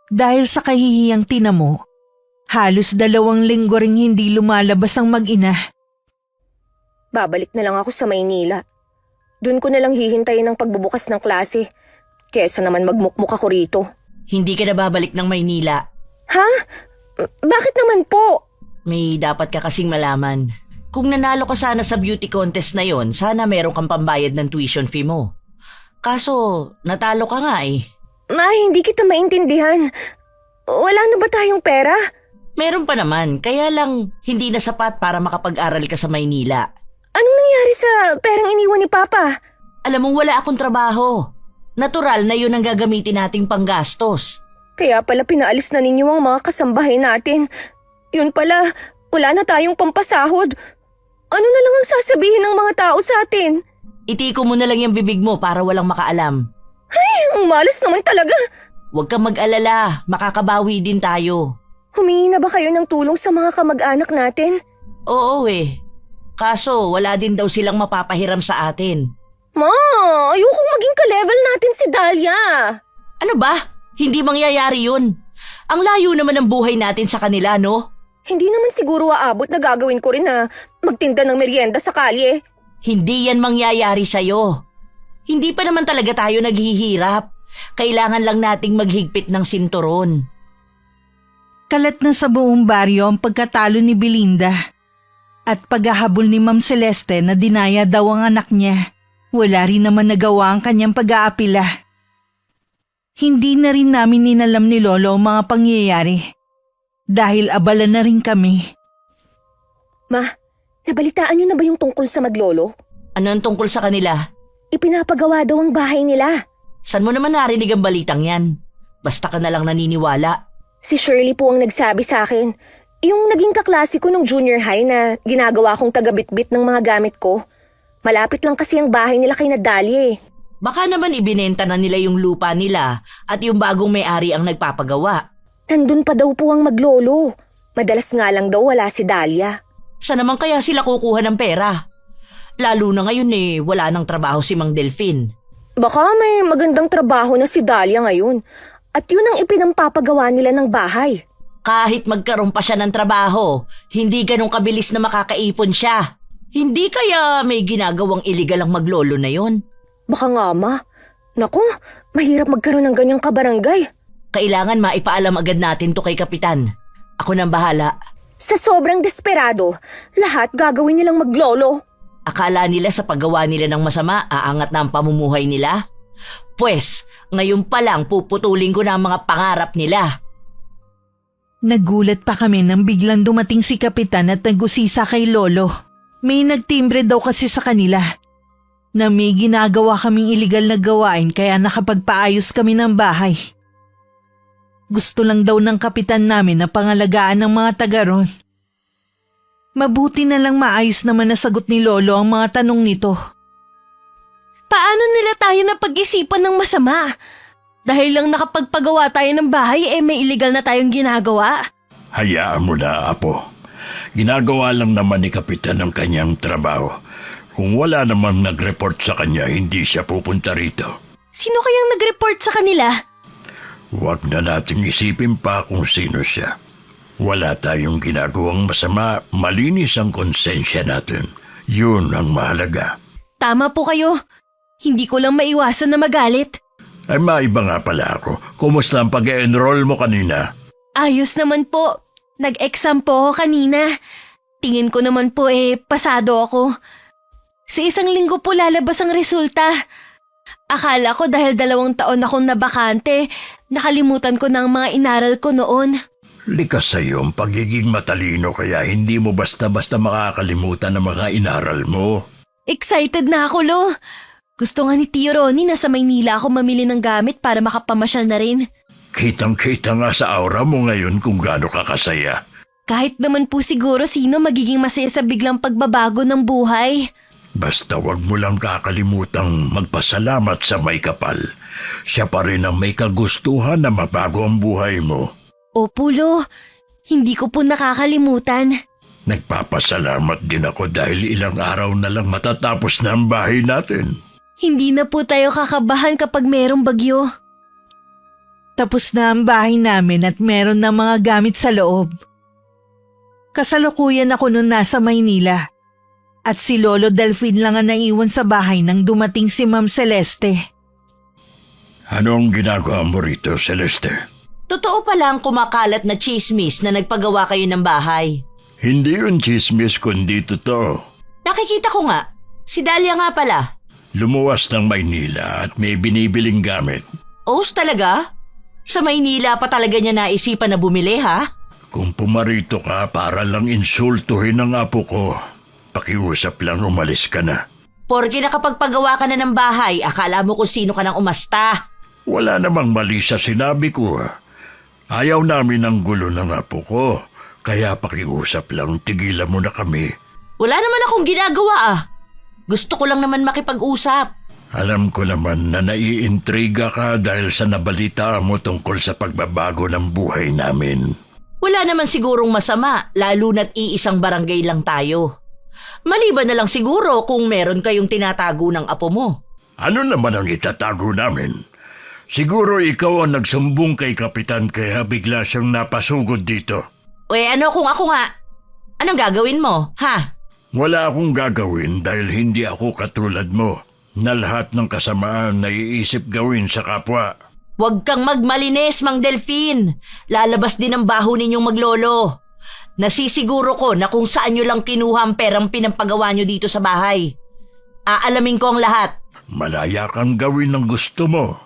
Dahil sa kahihiyang tinamo, halos 2 linggo ring hindi lumalabas ang mag-ina. Babalik na lang ako sa Maynila. Doon ko na lang hihintayin ang pagbubukas ng klase. Kesa naman magmukmuk ako rito. Hindi ka na babalik ng Maynila. Ha? Bakit naman po? May dapat ka kasing malaman. Kung nanalo ka sana sa beauty contest na yon, sana meron kang pambayad ng tuition fee mo. Kaso, natalo ka nga eh. Ma, hindi kita maintindihan. Wala na ba tayong pera? Meron pa naman, kaya lang hindi na sapat para makapag-aral ka sa Maynila. Anong nangyari sa perang iniwan ni Papa? Alam mong wala akong trabaho. Natural na yun ang gagamitin nating panggastos. Kaya pala pinaalis na ninyo ang mga kasambahay natin. Yun pala, wala na tayong pampasahod. Ano na lang ang sasabihin ng mga tao sa atin? Itiko mo na lang yung bibig mo para walang makaalam. Ang malas naman talaga. Huwag kang mag-alala, makakabawi din tayo. Humingi na ba kayo ng tulong sa mga kamag-anak natin? Oo eh. Kaso wala din daw silang mapapahiram sa atin. Ma, ayokong maging ka-level natin si Dahlia. Ano ba? Hindi mangyayari yun. Ang layo naman ng buhay natin sa kanila, no? Hindi naman siguro aabot na gagawin ko rin na magtinda ng merienda sa kalye. Hindi yan mangyayari sa'yo. Hindi pa naman talaga tayo naghihirap. Kailangan lang nating maghigpit ng sinturon. Kalat na sa buong baryo ang pagkatalo ni Belinda. At paghahabol ni Ma'am Celeste na dinaya daw ang anak niya. Wala rin naman nagawa ang kanyang pag-aapila. Hindi na rin namin ninalam ni Lolo ang mga pangyayari. Dahil abala na rin kami. Ma, nabalitaan niyo na ba yung tungkol sa maglolo? Ano ang tungkol sa kanila? Ipinapagawa daw ang bahay nila. Saan mo naman narinig ang balitang yan? Basta ka na lang naniniwala. Si Shirley po ang nagsabi sa akin. Yung naging kaklase ko nung junior high na ginagawa kong taga-bitbit ng mga gamit ko. Malapit lang kasi ang bahay nila kay Nadalia eh. Baka naman ibinenta na nila yung lupa nila at yung bagong may-ari ang nagpapagawa. Nandun pa daw po ang maglolo. Madalas nga lang daw wala si Dahlia. Saan naman kaya sila kukuha ng pera? Lalo na ngayon wala nang trabaho si Mang Delfin. Baka may magandang trabaho na si Dahlia ngayon. At yun ang ipinampapagawa nila ng bahay. Kahit magkaroon pa siya ng trabaho, hindi ganun kabilis na makakaipon siya. Hindi kaya may ginagawang iligal ang maglolo na yon? Baka nga ma. Naku, mahirap magkaroon ng ganyang kabarangay. Kailangan maipaalam agad natin to kay Kapitan. Ako nang bahala. Sa sobrang desperado, lahat gagawin nilang maglolo. Akala nila sa paggawa nila ng masama, aangat na ang pamumuhay nila? Pwes, ngayon pa lang puputulin ko na ang mga pangarap nila. Nagulat pa kami nang biglang dumating si Kapitan at nagusisa kay Lolo. May nagtimbre daw kasi sa kanila na may ginagawa kaming iligal na gawain kaya nakapagpaayos kami ng bahay. Gusto lang daw ng kapitan namin na pangalagaan ng mga taga ron. Mabuti na lang maayos naman na sagot ni Lolo ang mga tanong nito. Paano nila tayo napag-isipan ng masama? Dahil lang nakapagpagawa tayo ng bahay may illegal na tayong ginagawa? Hayaan mo na, Apo. Ginagawa lang naman ni Kapitan ang kanyang trabaho. Kung wala namang nag-report sa kanya, hindi siya pupunta rito. Sino kayang nag-report sa kanila? Huwag na nating isipin pa kung sino siya. Wala tayong ginagawang masama, malinis ang konsensya natin. Yun ang mahalaga. Tama po kayo. Hindi ko lang maiwasan na magalit. Ay maiba nga pala ako. Kumusta ang pag-enroll mo kanina? Ayos naman po. Nag-exam po ako kanina. Tingin ko naman po pasado ako. Sa 1 linggo po lalabas ang resulta. Akala ko dahil 2 taon akong nabakante, nakalimutan ko na ang mga inaral ko noon. Likas sa iyo ang pagiging matalino kaya hindi mo basta-basta makakalimutan ang mga inaral mo. Excited na ako, Lo. Gusto nga ni Tio Ronnie na sa Maynila ako mamili ng gamit para makapamasyal na rin. Kitang-kita nga sa aura mo ngayon kung gaano ka kasaya. Kahit naman po siguro sino magiging masaya sa biglang pagbabago ng buhay. Basta wag mo lang kakalimutang magpasalamat sa may kapal. Siya pa rin ang may kagustuhan na mabago ang buhay mo. Opo, Lo. Hindi ko po nakakalimutan. Nagpapasalamat din ako dahil ilang araw na lang matatapos na ang bahay natin. Hindi na po tayo kakabahan kapag merong bagyo. Tapos na ang bahay namin at meron na mga gamit sa loob. Kasalukuyan ako noon nasa Maynila. At si Lolo Delfin lang ang naiwan sa bahay nang dumating si Ma'am Celeste. Anong ginagawa mo rito, Celeste? Totoo pala ang kumakalat na chismis na nagpagawa kayo ng bahay. Hindi yun chismis kundi totoo. Nakikita ko nga. Si Dahlia nga pala. Lumuwas ng Maynila at may binibiling gamit. Os talaga? Sa Maynila pa talaga niya naisipan na bumili, ha? Kung pumarito ka para lang insultuhin ang apo ko, pakiusap lang umalis ka na. Porke nakapagpagawa ka na ng bahay, akala mo kung sino ka nang umasta. Wala namang mali sa sinabi ko. Ayaw namin ang gulo ng apo ko, kaya pakiusap lang tigilan mo na kami. Wala naman akong ginagawa, ah. Gusto ko lang naman makipag-usap. Alam ko naman na naiintriga ka dahil sa nabalita mo tungkol sa pagbabago ng buhay namin. Wala naman sigurong masama, lalo na't iisang barangay lang tayo. Maliban na lang siguro kung meron kayong tinatago ng apo mo. Ano naman ang itatago namin? Siguro ikaw ang nagsumbong kay Kapitan kaya bigla siyang napasugod dito. Ano kung ako nga? Anong gagawin mo, ha? Wala akong gagawin dahil hindi ako katulad mo na lahat ng kasamaan naiisip gawin sa kapwa. Huwag kang magmalinis, Mang Delfin. Lalabas din ang baho ninyong maglolo. Nasisiguro ko na kung saan nyo lang kinuha ang perang pinampagawa nyo dito sa bahay. Aalamin ko ang lahat. Malaya kang gawin ng gusto mo.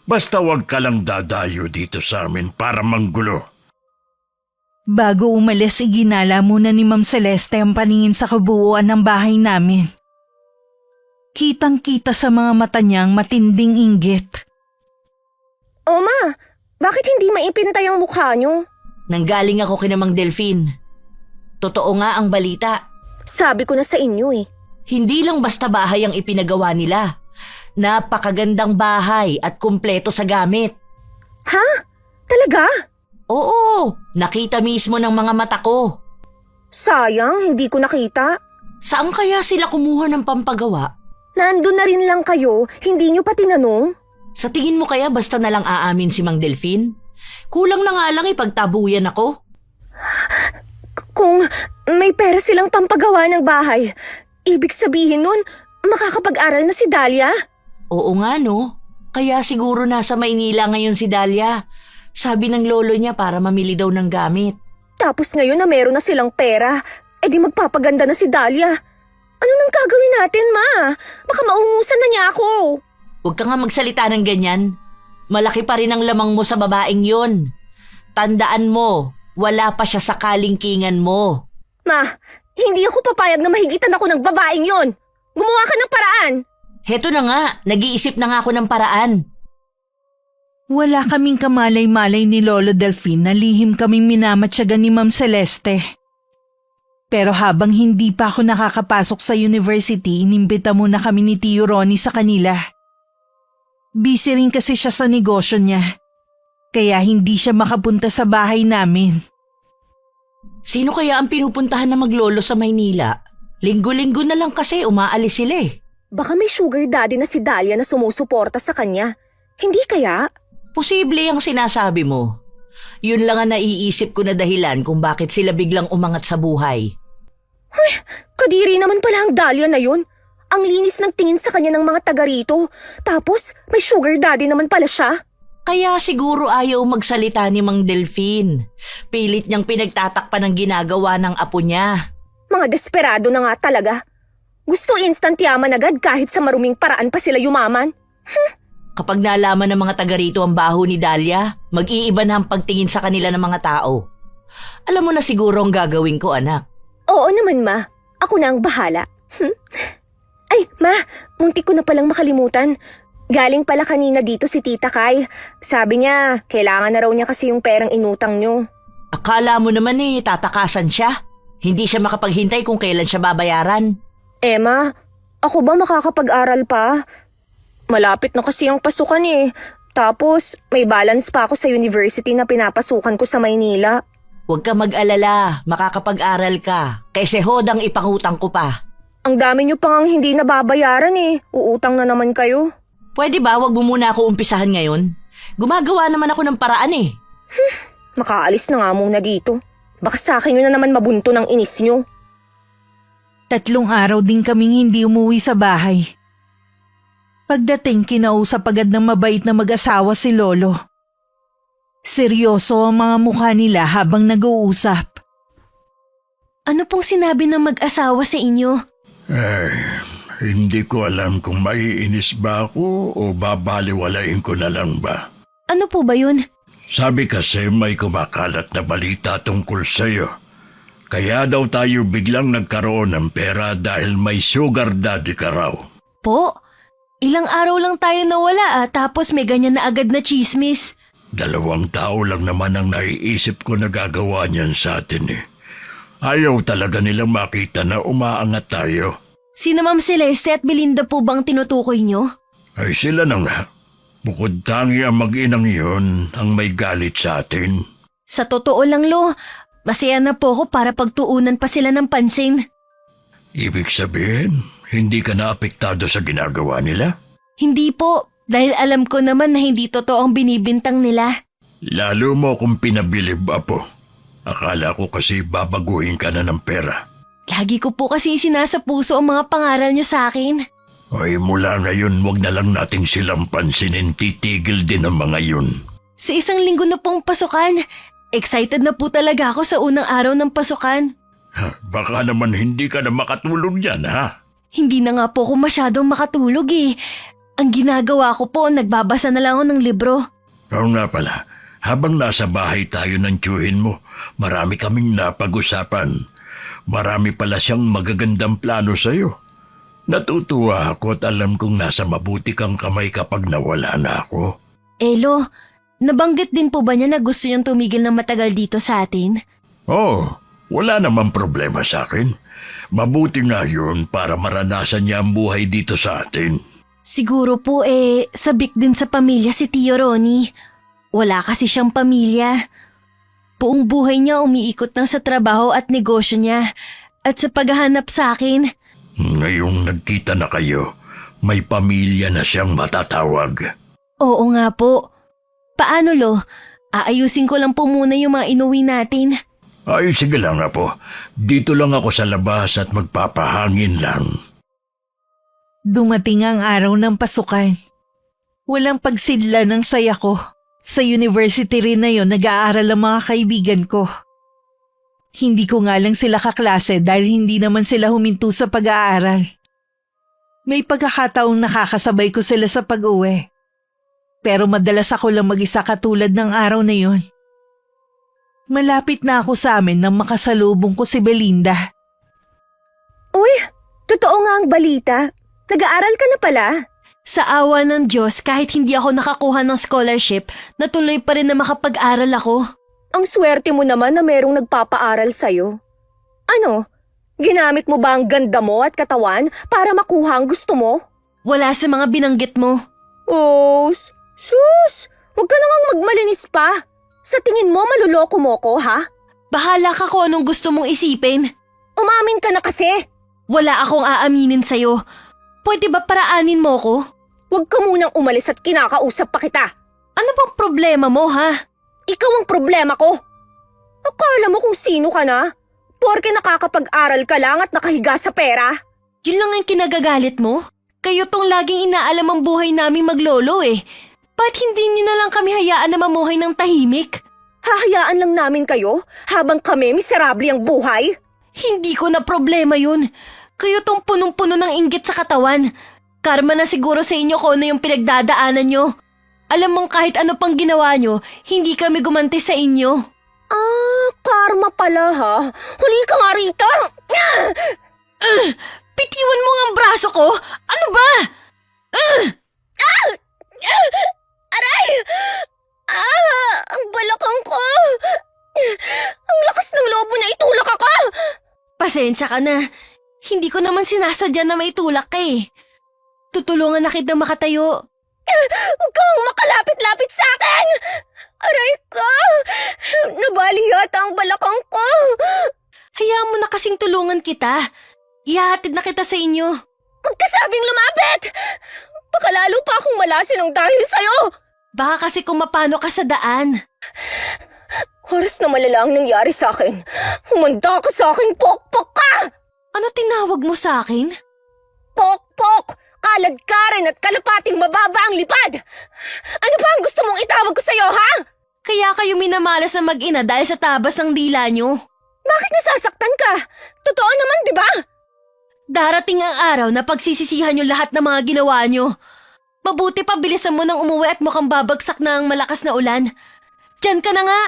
Basta wag ka lang dadayo dito sa amin para manggulo. Bago umalis, iginala muna ni Ma'am Celeste ang paningin sa kabuuan ng bahay namin. Kitang-kita sa mga mata niyang matinding inggit. Oma, bakit hindi maipintay ang mukha niyo? Nanggaling ako kina Mang Delfin. Totoo nga ang balita. Sabi ko na sa inyo eh. Hindi lang basta bahay ang ipinagawa nila. Napakagandang bahay at kumpleto sa gamit. Ha? Talaga? Oo, nakita mismo ng mga mata ko. Sayang, hindi ko nakita. Saan kaya sila kumuha ng pampagawa? Nandun na rin lang kayo, hindi niyo pa tinanong? Sa tingin mo kaya basta na lang aamin si Mang Delfin? Kulang na nga lang ipagtabuyan ako. Kung may pera silang pampagawa ng bahay, ibig sabihin nun, makakapag-aral na si Dahlia? Oo nga no, kaya siguro nasa Maynila ngayon si Dahlia. Sabi ng lolo niya para mamili daw ng gamit. Tapos ngayon na meron na silang pera, edi magpapaganda na si Dahlia. Ano nang gagawin natin, Ma? Baka maungusan na niya ako. Huwag ka nga magsalita ng ganyan. Malaki pa rin ang lamang mo sa babaeng yon. Tandaan mo, wala pa siya sa kalingkingan mo. Ma, hindi ako papayag na mahigitan ako ng babaeng yon. Gumawa ka ng paraan. Heto na nga, nag-iisip na nga ako ng paraan. Wala kaming kamalay-malay ni Lolo Delfin na lihim kaming minamatyagan ni Ma'am Celeste. Pero habang hindi pa ako nakakapasok sa university, inimbita muna kami ni Tio Ronnie sa kanila. Busy rin kasi siya sa negosyo niya, kaya hindi siya makapunta sa bahay namin. Sino kaya ang pinupuntahan na maglolo sa Maynila? Linggo-linggo na lang kasi umaalis sila eh. Baka may sugar daddy na si Dahlia na sumusuporta sa kanya. Hindi kaya? Posible ang sinasabi mo. Yun lang ang naiisip ko na dahilan kung bakit sila biglang umangat sa buhay. Kadiri naman pala ang Dahlia na yun. Ang linis ng tingin sa kanya ng mga taga rito. Tapos may sugar daddy naman pala siya. Kaya siguro ayaw magsalita ni Mang Delfin. Pilit niyang pinagtatakpan ng ginagawa ng apo niya. Mga desperado na nga talaga. Gusto instant yaman agad kahit sa maruming paraan pa sila yumaman. Kapag nalaman ng mga taga rito ang baho ni Dahlia, mag-iiba na ang pagtingin sa kanila ng mga tao. Alam mo na siguro ang gagawin ko, anak. Oo naman, Ma. Ako na ang bahala. Ay, Ma, muntik ko na palang makalimutan. Galing pala kanina dito si Tita Kai. Sabi niya, kailangan na raw niya kasi yung perang inutang niyo. Akala mo naman tatakasan siya. Hindi siya makapaghintay kung kailan siya babayaran. Ma, Ako ba makakapag-aral pa? Malapit na kasi ang pasukan eh. Tapos, may balance pa ako sa university na pinapasukan ko sa Maynila. Huwag ka mag-alala, makakapag-aral ka. Kasi hodang ipangutang ko pa. Ang dami niyo pang hindi nababayaran eh. Uutang na naman kayo. Pwede ba wag mo muna ako umpisahan ngayon? Gumagawa naman ako ng paraan eh. Makaalis na nga muna dito. Baka sa akin yun na naman mabunto ng inis niyo. 3 araw din kaming hindi umuwi sa bahay. Pagdating, kinausap agad ng mabait na mag-asawa si Lolo. Seryoso ang mga mukha nila habang nag-uusap. Ano pong sinabi ng mag-asawa sa inyo? Hindi ko alam kung maiinis ba ako o babaliwalain ko na lang ba. Ano po ba yun? Sabi kasi may kumakalat na balita tungkol sa'yo. Kaya daw tayo biglang nagkaroon ng pera dahil may sugar daddy ka raw. Po, ilang araw lang tayo nawala tapos may ganyan na agad na chismis. 2 tao lang naman ang naiisip ko na gagawa niyan sa atin eh. Ayaw talaga nilang makita na umaangat tayo. Sina Ma'am Celeste at Belinda po bang tinutukoy nyo? Ay sila na nga. Bukod tangi ang mag-inang yun ang may galit sa atin. Sa totoo lang, Lo, masaya na po ako para pagtuunan pa sila ng pansin. Ibig sabihin, hindi ka naapektado sa ginagawa nila? Hindi po, dahil alam ko naman na hindi totoo ang binibintang nila. Lalo mo kung pinabilib, Apo. Akala ko kasi babaguhin ka na ng pera. Lagi ko po kasi sinasa puso ang mga pangaral nyo sa akin. Ay mula ngayon, wag na lang nating silang pansinin, titigil din ang mga yun. Sa 1 linggo na pong pasukan, excited na po talaga ako sa unang araw ng pasukan. Baka naman hindi ka na makatulog yan, ha? Hindi na nga po ako masyadong makatulog eh. Ang ginagawa ko po, nagbabasa na lang ako ng libro. Oo nga pala, habang nasa bahay tayo ng tiyuhin mo, marami kaming napag-usapan. Marami pala siyang magagandang plano sa'yo. Natutuwa ako at alam kong nasa mabuti kang kamay kapag nawala na ako. Elo, nabanggit din po ba niya na gusto niyang tumigil ng matagal dito sa atin? Oo, wala namang problema sa akin. Mabuti nga yun para maranasan niya ang buhay dito sa atin. Siguro po sabik din sa pamilya si Tio Ronnie. Wala kasi siyang pamilya. Buong buhay niya umiikot lang sa trabaho at negosyo niya at sa paghahanap sa akin. Ngayong nagkita na kayo, may pamilya na siyang matatawag. Oo nga po. Paano, Lo? Aayusin ko lang po muna yung mga inuwi natin. Ay, sige lang Apo. Dito lang ako sa labas at magpapahangin lang. Dumating ang araw ng pasukan. Walang pagsidla ng saya ko. Sa university rin na yon nag-aaral ang mga kaibigan ko. Hindi ko nga lang sila kaklase dahil hindi naman sila huminto sa pag-aaral. May pagkakataong nakakasabay ko sila sa pag-uwi. Pero madalas ako lang mag-isa katulad ng araw na yon. Malapit na ako sa amin nang makasalubong ko si Belinda. Uy, totoo nga ang balita. Nag-aaral ka na pala. Sa awa ng Diyos, kahit hindi ako nakakuha ng scholarship, natuloy pa rin na makapag-aral ako. Ang swerte mo naman na merong nagpapaaral sa'yo. Ano? Ginamit mo ba ang ganda mo at katawan para makuha ang gusto mo? Wala sa mga binanggit mo. Oh, sus! Huwag ka nang magmalinis pa. Sa tingin mo, maluloko mo ko, ha? Bahala ka kung anong gusto mong isipin. Umamin ka na kasi. Wala akong aaminin sa'yo. Pwede ba paraanin mo ko? Huwag ka munang umalis at kinakausap pa kita. Ano bang problema mo, ha? Ikaw ang problema ko. Akala mo kung sino ka na? Porke nakakapag-aral ka lang at nakahiga sa pera? Yun lang ang kinagagalit mo? Kayo tong laging inaalam ang buhay naming maglolo eh. Ba't hindi nyo na lang kami hayaan na mamuhay ng tahimik? Hahayaan lang namin kayo habang kami miserable ang buhay? Hindi ko na problema yun. Kayo tong punong-puno ng inggit sa katawan. Karma na siguro sa inyo kung ano yung pinagdadaanan nyo. Alam mong kahit ano pang ginawa nyo, hindi kami gumanti sa inyo. Ah, karma pala ha. Huli ka nga rito! Bitiwan mo nga ang braso ko! Ano ba? Aray! Ang balakang ko! Ang lakas ng lobo na itulak ako! Pasensya ka na. Hindi ko naman sinasadya na may tulak ka eh. Tutulungan na kita makatayo. Huwag kang makalapit-lapit sa akin! Aray ko! Nabali yata ang balakang ko! Hayaan mo na kasing tulungan kita. Ihahatid na kita sa inyo. Huwag ka sabing lumapit! Baka lalo pa akong malasin ng dahil sa'yo! Baka kasi kung mapano ka sa daan. Oras na malala ang nangyari sa akin. Humanda ka sa akin, pokpok ka! Ano tinawag mo sa akin? Pokpok! Kaladkarin at kalapating mababa ang lipad! Ano pa ang gusto mong itawag ko sa'yo, ha? Kaya kayo minamalas na mag-ina dahil sa tabas ng dila nyo. Bakit nasasaktan ka? Totoo naman, di ba? Darating ang araw na pagsisisihan nyo lahat ng mga ginawa nyo. Mabuti pa bilisan mo nang umuwi at mukhang babagsak na ang malakas na ulan. Diyan ka na nga.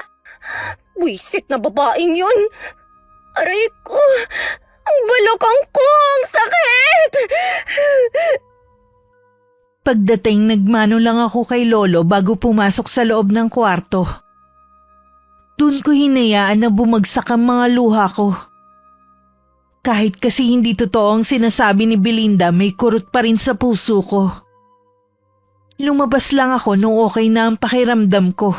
Buisit na babaeng yun. Aray ko, ang balakang ko, ang sakit! Pagdating, nagmano lang ako kay Lolo bago pumasok sa loob ng kwarto. Doon ko hinayaan na bumagsak ang mga luha ko. Kahit kasi hindi totoo ang sinasabi ni Belinda, may kurot pa rin sa puso ko. Lumabas lang ako nung okay na ang pakiramdam ko.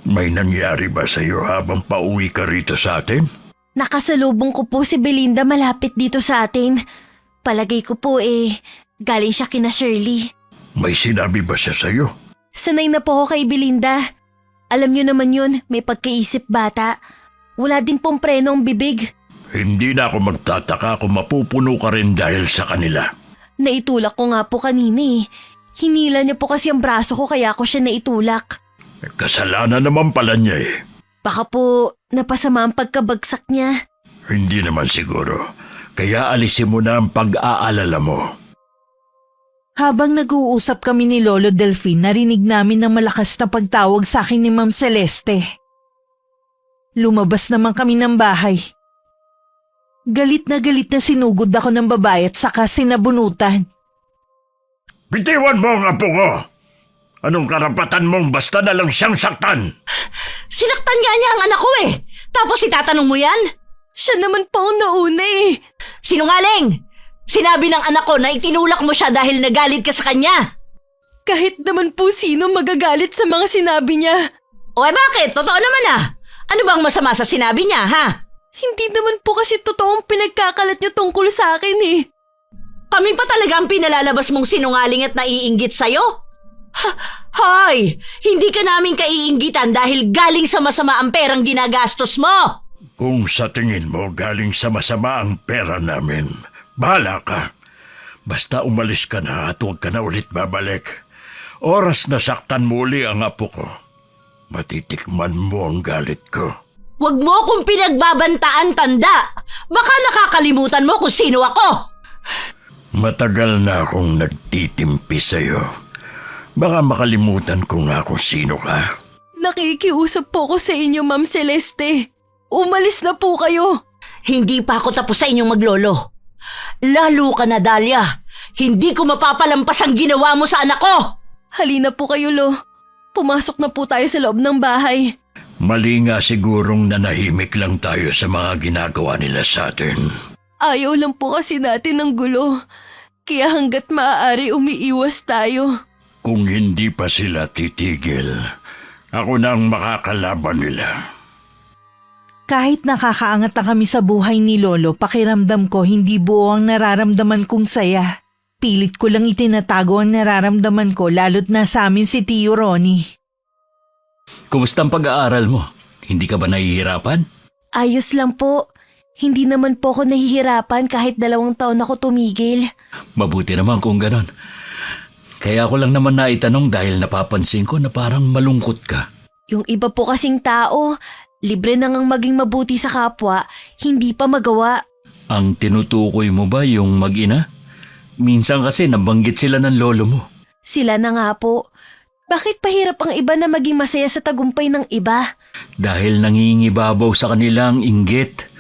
May nangyari ba sa'yo habang pauwi ka rito sa atin? Nakasalubong ko po si Belinda malapit dito sa atin. Palagay ko po galing siya kina Shirley. May sinabi ba siya sa'yo? Sanay na po ako kay Belinda. Alam niyo naman yun, may pagkaisip bata. Wala din pong preno ang bibig. Hindi na ako magtataka kung mapupuno ka rin dahil sa kanila. Naitulak ko nga po kanina. Hinila niya po kasi ang braso ko kaya ako siya naitulak. Kasalanan naman pala niya eh. Baka po napasama ang pagkabagsak niya. Hindi naman siguro. Kaya alisin mo na ang pag-aalala mo. Habang nag-uusap kami ni Lolo Delphine, narinig namin ng malakas na pagtawag sa akin ni Ma'am Celeste. Lumabas naman kami ng bahay. Galit na sinugod ako ng babae at saka sinabunutan. Bitiwan mo ang apo ko! Anong karapatan mong basta na lang siyang saktan? Sinaktan nga niya ang anak ko eh. Tapos itatanong mo yan? Siya naman po ang nauna eh. Sinungaling! Sinabi ng anak ko na itinulak mo siya dahil nagalit ka sa kanya. Kahit naman po sino magagalit sa mga sinabi niya. O bakit? Totoo naman ah. Ano bang masama sa sinabi niya, ha? Hindi naman po kasi totoong pinagkakalat niyo tungkol sa akin eh. Kami pa talaga ang pinalalabas mong sinungaling at naiinggit sa'yo? Hoy! Hindi ka namin kaiinggitan dahil galing sa masama ang perang ginagastos mo! Kung sa tingin mo galing sa masama ang pera namin, bahala ka. Basta umalis ka na at huwag ka na ulit babalik. Oras na saktan mo uli ang apo ko. Matitikman mo ang galit ko. Huwag mo akong pinagbabantaan, tanda! Baka nakakalimutan mo kung sino ako! Matagal na akong nagtitimpi sa'yo. Baka makalimutan ko nga kung sino ka. Nakikiusap po ko sa inyo, Ma'am Celeste. Umalis na po kayo. Hindi pa ako tapos sa inyong maglolo. Lalo ka na, Dahlia. Hindi ko mapapalampas ang ginawa mo sa anak ko! Halina po kayo, Lo. Pumasok na po tayo sa loob ng bahay. Mali nga sigurong nanahimik lang tayo sa mga ginagawa nila sa atin. Ayaw lang po kasi natin ng gulo. Kaya hanggat maaari umiiwas tayo. Kung hindi pa sila titigil, ako na ang makakalaban nila. Kahit nakakaangat na kami sa buhay ni Lolo, pakiramdam ko hindi buo ang nararamdaman kong saya. Pilit ko lang itinatago ang nararamdaman ko lalo't na sa amin si Tio Ronnie. Kumusta ang pag-aaral mo? Hindi ka ba nahihirapan? Ayos lang po. Hindi naman po ako nahihirapan kahit 2 taon ako tumigil. Mabuti naman kung ganon. Kaya ako lang naman naitanong dahil napapansin ko na parang malungkot ka. Yung iba po kasing tao, libre na ngang maging mabuti sa kapwa, hindi pa magawa. Ang tinutukoy mo ba yung mag-ina? Minsan kasi nabanggit sila ng lolo mo. Sila na nga po. Bakit pahirap ang iba na maging masaya sa tagumpay ng iba? Dahil nangingibabaw sa kanila ang inggit.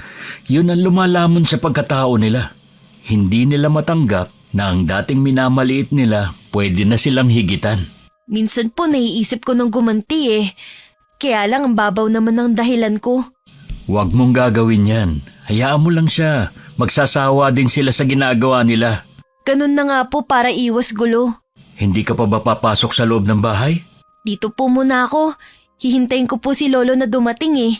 Yun ang lumalamon sa pagkatao nila. Hindi nila matanggap na ang dating minamaliit nila pwede na silang higitan. Minsan po naiisip ko nang gumanti eh. Kaya lang ang babaw naman ng dahilan ko. Huwag mong gagawin yan. Hayaan mo lang siya. Magsasawa din sila sa ginagawa nila. Ganun na nga po para iwas gulo. Hindi ka pa ba papasok sa loob ng bahay? Dito po muna ako. Hihintayin ko po si Lolo na dumating eh.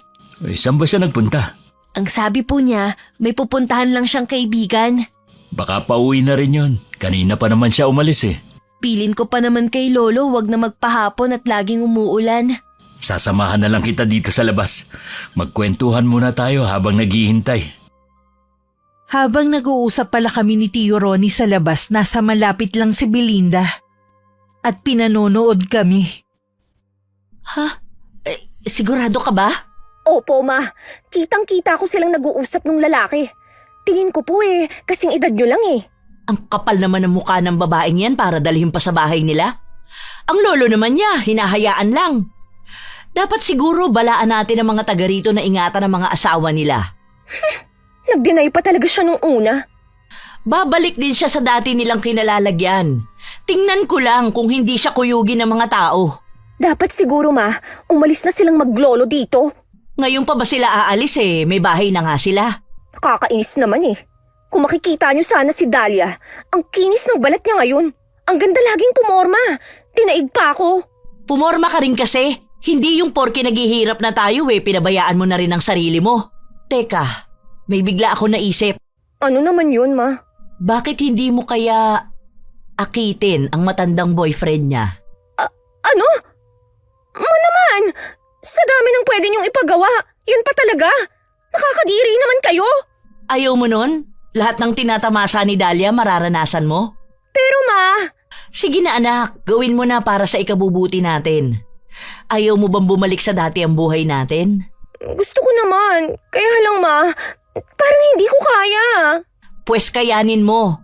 Saan ba siya nagpunta? Ang sabi po niya, may pupuntahan lang siyang kaibigan. Baka pauwi na rin yun. Kanina pa naman siya umalis eh. Pilin ko pa naman kay Lolo wag na magpahapon at laging umuulan. Sasamahan na lang kita dito sa labas. Magkwentuhan muna tayo habang naghihintay. Habang nag-uusap pala kami ni Tio Ronnie sa labas, nasa malapit lang si Belinda. At pinanonood kami. Ha? Sigurado ka ba? Opo, Ma. Kitang-kita ko silang nag-uusap ng lalaki. Tingin ko po kasing edad nyo lang eh. Ang kapal naman ng mukha ng babaeng yan para dalhin pa sa bahay nila. Ang lolo naman niya, hinahayaan lang. Dapat siguro balaan natin ang mga taga rito na ingatan ang mga asawa nila. Nag-deny pa talaga siya nung una. Babalik din siya sa dati nilang kinalalagyan. Tingnan ko lang kung hindi siya kuyugin ng mga tao. Dapat siguro, Ma, umalis na silang maglolo dito. Ngayon pa ba sila aalis eh? May bahay na nga sila. Nakakainis naman eh. Kung makikita nyo sana si Dahlia, ang kinis ng balat niya ngayon. Ang ganda laging pumorma. Tinaig pa ako. Pumorma ka rin kasi. Hindi yung porke naghihirap na tayo pinabayaan mo na rin ang sarili mo. Teka, may bigla ako naisip. Ano naman yun, Ma? Bakit hindi mo kaya akitin ang matandang boyfriend niya? Ano? Ma naman! Sa dami ng pwede niyong ipagawa, yan pa talaga. Nakakadiri naman kayo. Ayaw mo nun? Lahat ng tinatamasa ni Dahlia mararanasan mo? Pero Ma... Sige na anak, gawin mo na para sa ikabubuti natin. Ayaw mo bang bumalik sa dati ang buhay natin? Gusto ko naman. Kaya lang, Ma, parang hindi ko kaya. Pwes kayanin mo.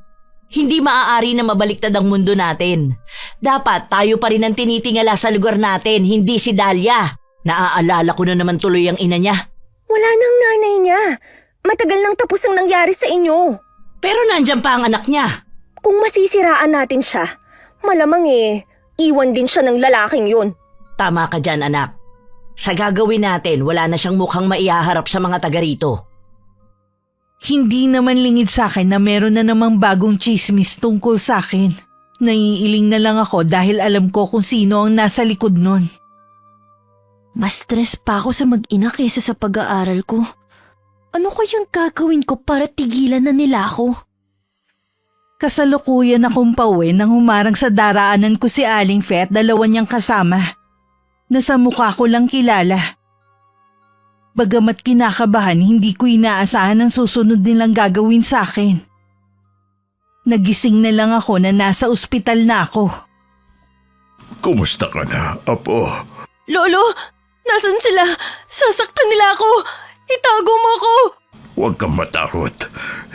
Hindi maaari na mabaliktad ang mundo natin. Dapat tayo pa rin ang tinitingala sa lugar natin, hindi si Dahlia. Naaalala ko na naman tuloy ang ina niya. Wala nang nanay niya. Matagal nang tapos ang nangyari sa inyo. Pero nandyan pa ang anak niya. Kung masisiraan natin siya, malamang iwan din siya ng lalaking yun. Tama ka dyan anak. Sa gagawin natin, wala na siyang mukhang maihaharap sa mga taga rito. Hindi naman lingid sa akin na meron na namang bagong chismis tungkol sa akin. Naiiling na lang ako dahil alam ko kung sino ang nasa likod nun. Mas stress pa ako sa mag-ina kaysa sa pag-aaral ko. Ano kayang gagawin ko para tigilan na nila ako? Kasalukuyan akong pauwi nang humarang sa daraanan ko si Aling Fe at dalawa niyang kasama. Nasa mukha ko lang kilala. Bagamat kinakabahan, hindi ko inaasahan ang susunod nilang gagawin sa akin. Nagising na lang ako na nasa ospital na ako. Kumusta ka na, Apo? Lolo, nasan sila? Sasaktan nila ako! Itago mo ako! Huwag kang matakot.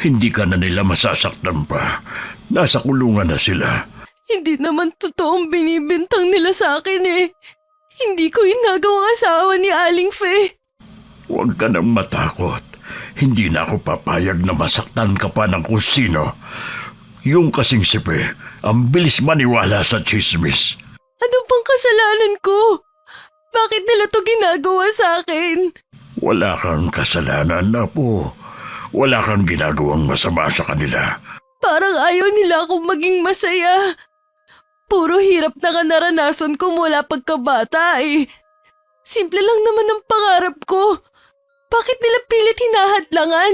Hindi ka na nila masasaktan pa. Nasa kulungan na sila. Hindi naman totoong binibintang nila sa akin eh. Hindi ko inagawang asawa ni Aling Fe. Huwag ka nang matakot. Hindi na ako papayag na masaktan ka pa ng kung sino. Yung kasing sipe, ang bilis maniwala sa chismis. Ano bang kasalanan ko? Bakit nila to ginagawa sa akin? Wala kang kasalanan, Apo. Wala kang ginagawang masama sa kanila. Parang ayaw nila akong maging masaya. Puro hirap na naranasan ko mula pagkabata eh. Simple lang naman ang pangarap ko. Bakit nila pilit hinahadlangan?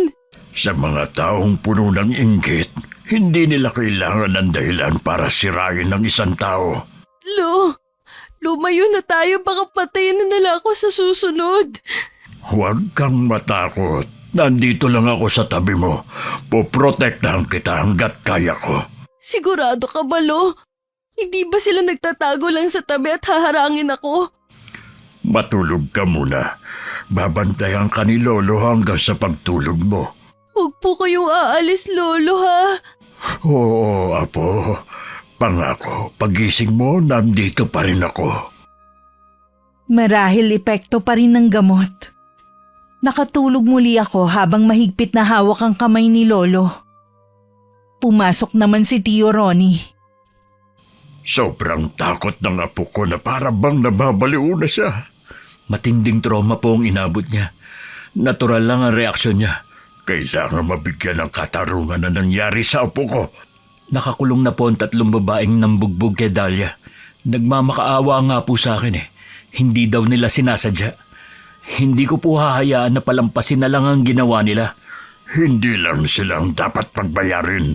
Sa mga taong puno ng inggit, hindi nila kailangan ng dahilan para sirain ng isang tao. Lumayo na tayo, baka patayin na nila ako sa susunod. Huwag kang matakot. Nandito lang ako sa tabi mo. Poprotektahan kita hanggat kaya ko. Sigurado ka ba, Lo? Hindi ba sila nagtatago lang sa tabi at haharangin ako? Matulog ka muna. Babantayan ka ni Lolo hanggang sa pagtulog mo. Huwag po kayong aalis, Lolo, ha? Oo, Apo. Pangako, pagising mo, nandito pa rin ako. Marahil epekto pa rin ng gamot. Nakatulog muli ako habang mahigpit na hawak ang kamay ni Lolo. Pumasok naman si Tio Ronnie. Sobrang takot ng apo ko na para bang nababaliw na siya. Matinding trauma po ang inabot niya. Natural lang ang reaksyon niya. Kailangan mabigyan ng katarungan na nangyari sa apo ko. Nakakulong na po ang 3 babaeng nambugbog kay Dahlia. Nagmamakaawa nga po sa akin eh. Hindi daw nila sinasadya. Hindi ko po hahayaan na palampasin na lang ang ginawa nila. Hindi lang silang dapat pagbayarin.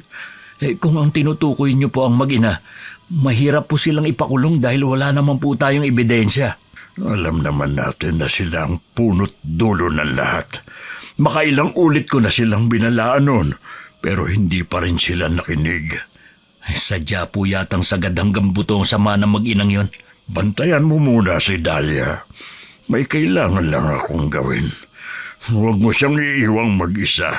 Kung ang tinutukoy niyo po ang mag-ina, mahirap po silang ipakulong dahil wala naman po tayong ebidensya. Alam naman natin na sila ang punot dulo ng lahat. Makailang ulit ko na silang binalaan noon, pero hindi pa rin sila nakinig. Sadya po yatang sagad hanggang buto ang sama ng mag-inang yon. Bantayan mo muna si Dahlia. May kailangan lang akong gawin. Huwag mo siyang iiwang mag-isa.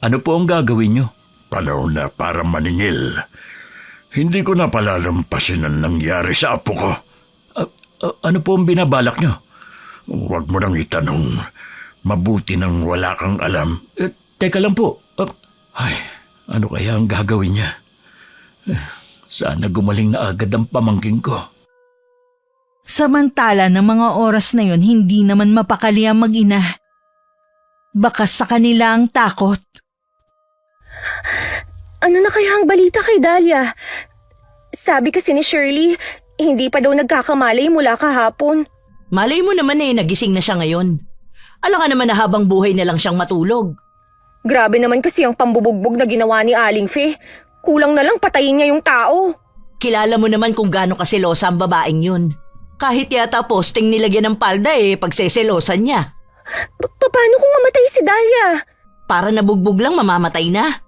Ano po ang gagawin niyo? Panahon na para maningil. Hindi ko na palalampasin ang nangyari sa apo ko. Ano po ang binabalak niyo? Huwag mo nang itanong. Mabuti nang wala kang alam. Teka lang po. Ano kaya ang gagawin niya? Sana gumaling na agad ang pamangkin ko. Samantala ng mga oras na yon hindi naman mapakali ang mag-ina. Baka sa kanila ang takot. Ano na kaya ang balita kay Dahlia? Sabi kasi ni Shirley, hindi pa daw nagkakamali mula kahapon. Malay mo naman nagising na siya ngayon. Alam ka naman na habang buhay na lang siyang matulog. Grabe naman kasi ang pambubugbog na ginawa ni Aling Fe. Kulang na lang patayin niya yung tao. Kilala mo naman kung gaano kaselosa ang babaeng yun. Kahit yata posting nilagyan ng palda pagseselosan niya. Paano kung mamatay si Dahlia? Para nabugbog lang mamamatay na.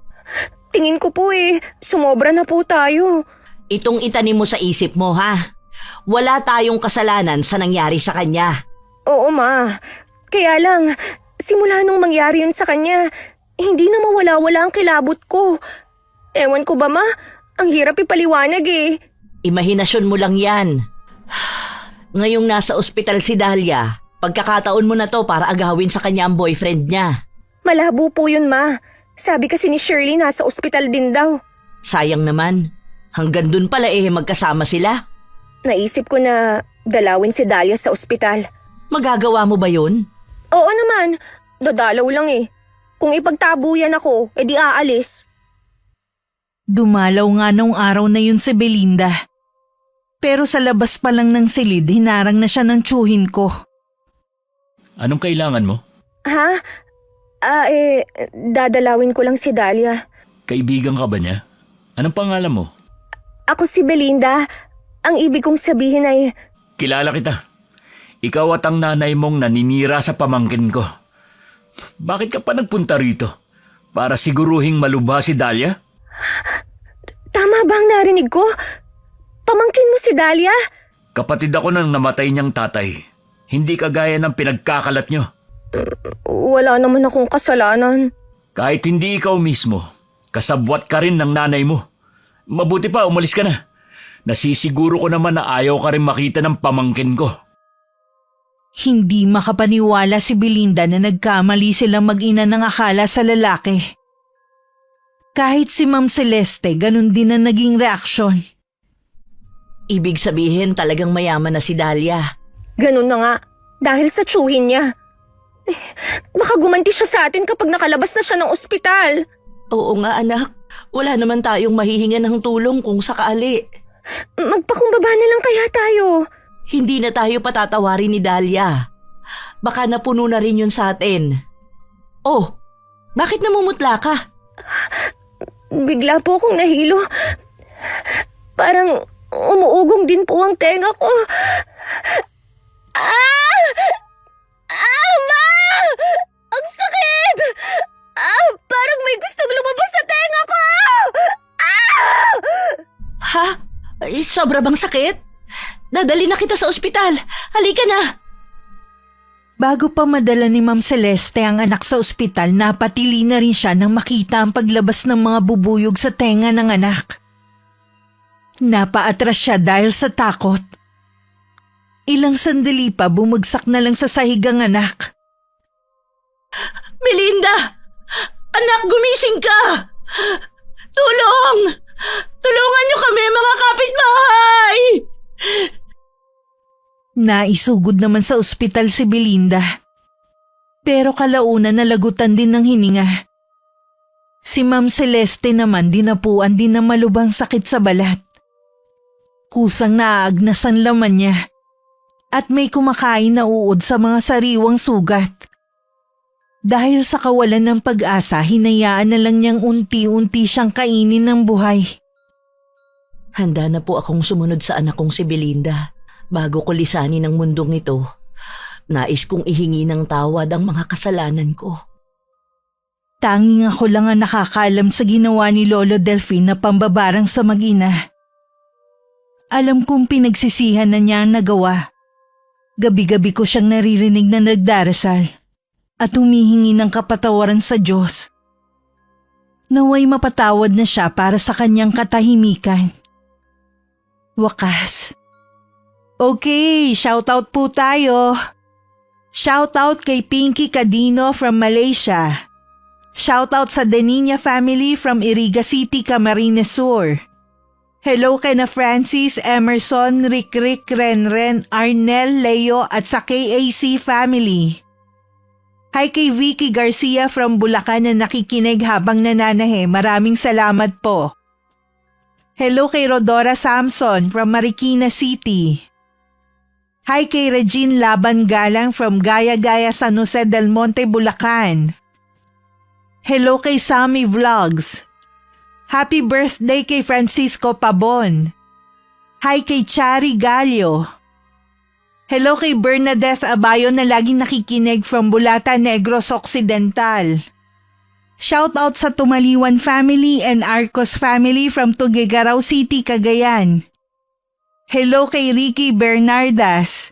Tingin ko po sumobra na po tayo. Itong itanim mo sa isip mo ha. Wala tayong kasalanan sa nangyari sa kanya. Oo ma, kaya lang, simula nung mangyari yun sa kanya, hindi na mawala-wala ang kilabot ko. Ewan ko ba ma, ang hirap ipaliwanag Imahinasyon mo lang yan. Ngayong nasa ospital si Dahlia, pagkakataon mo na to para agawin sa kanya ang boyfriend niya. Malabo po yun ma, sabi kasi ni Shirley nasa ospital din daw. Sayang naman, hanggang dun pala magkasama sila. Naisip ko na dalawin si Dahlia sa ospital. Magagawa mo ba yun? Oo naman, dadalaw lang Kung ipagtabuyan ako, edi aalis. Dumalaw nga nung araw na yun si Belinda. Pero sa labas pa lang ng silid, hinarang na siya ng tsuhin ko. Anong kailangan mo? Ha? Dadalawin ko lang si Dahlia. Kaibigan ka ba niya? Anong pangalan mo? Ako si Belinda. Ang ibig kong sabihin ay... Kilala kita. Ikaw at ang nanay mong naninira sa pamangkin ko. Bakit ka pa nagpunta rito? Para siguruhing malubha si Dahlia? Tama ba ang narinig ko? Pamangkin mo si Dahlia? Kapatid ako ng namatay niyang tatay. Hindi kagaya ng pinagkakalat niyo. Wala naman akong kasalanan. Kahit hindi ikaw mismo, kasabwat ka rin ng nanay mo. Mabuti pa, umalis ka na. Nasisiguro ko naman na ayaw ka rin makita ng pamangkin ko. Hindi makapaniwala si Belinda na nagkamali silang mag-ina ng akala sa lalaki. Kahit si Ma'am Celeste, ganun din ang naging reaksyon. Ibig sabihin talagang mayaman na si Dahlia. Ganun na nga, dahil sa tsuhin niya. Baka gumanti siya sa atin kapag nakalabas na siya ng ospital. Oo nga anak, wala naman tayong mahihinga ng tulong kung sakali. Magpakumbaba na lang kaya tayo. Hindi na tayo patatawarin ni Dahlia. Baka napuno na rin yun sa atin. Oh, bakit namumutla ka? Bigla po akong nahilo. Parang umuugong din po ang tenga ko. Ma! Ang sakit! Parang may gustong lumabas sa tenga ko! Ha? Sobra bang sakit? Dadali na kita sa ospital. Halika na. Bago pa madala ni Ma'am Celeste ang anak sa ospital, napatili na rin siya nang makita ang paglabas ng mga bubuyog sa tenga ng anak. Napaatras siya dahil sa takot. Ilang sandali pa bumagsak na lang sa sahig ang anak. Belinda! Anak, gumising ka! Tulong! Tulungan niyo kami, mga kapitbahay! Naisugod naman sa ospital si Belinda. Pero kalaunan nalagutan din ng hininga. Si Ma'am Celeste naman dinapuan din ng malubhang sakit sa balat. Kusang naaagnas ang laman niya at may kumakain na uod sa mga sariwang sugat. Dahil sa kawalan ng pag-asa, hinayaan na lang niyang unti-unti siyang kainin ng buhay. Handa na po akong sumunod sa anak kong si Belinda bago ko lisanin ang mundong ito. Nais kong ihingi ng tawad ang mga kasalanan ko. Tanging ako lang ang nakakaalam sa ginawa ni Lolo Delphine na pambabarang sa mag-ina. Alam kong pinagsisihan na niya ang nagawa. Gabi-gabi ko siyang naririnig na nagdarasal at humihingi ng kapatawaran sa Diyos. Naway mapatawad na siya para sa kanyang katahimikan. Wakas. Okay, shoutout po tayo. Shoutout kay Pinky Cadino from Malaysia. Shoutout sa Deninia family from Iriga City, Camarines Sur. Hello kay na Francis, Emerson, Rick, Renren, Arnel, Leo at sa KAC family. Hi kay Vicky Garcia from Bulacan na nakikinig habang nananahe. Maraming salamat po. Hello kay Rodora Samson from Marikina City. Hi kay Regine Laban Galang from Gaya-Gaya, San Jose del Monte, Bulacan. Hello kay Sammy Vlogs. Happy birthday kay Francisco Pabon. Hi kay Chari Gallo. Hello kay Bernadette Abayo na laging nakikinig from Bulata Negros Occidental. Shout out sa Tumaliwan family and Arcos family from Tuguegarao City, Cagayan. Hello kay Ricky Bernardas.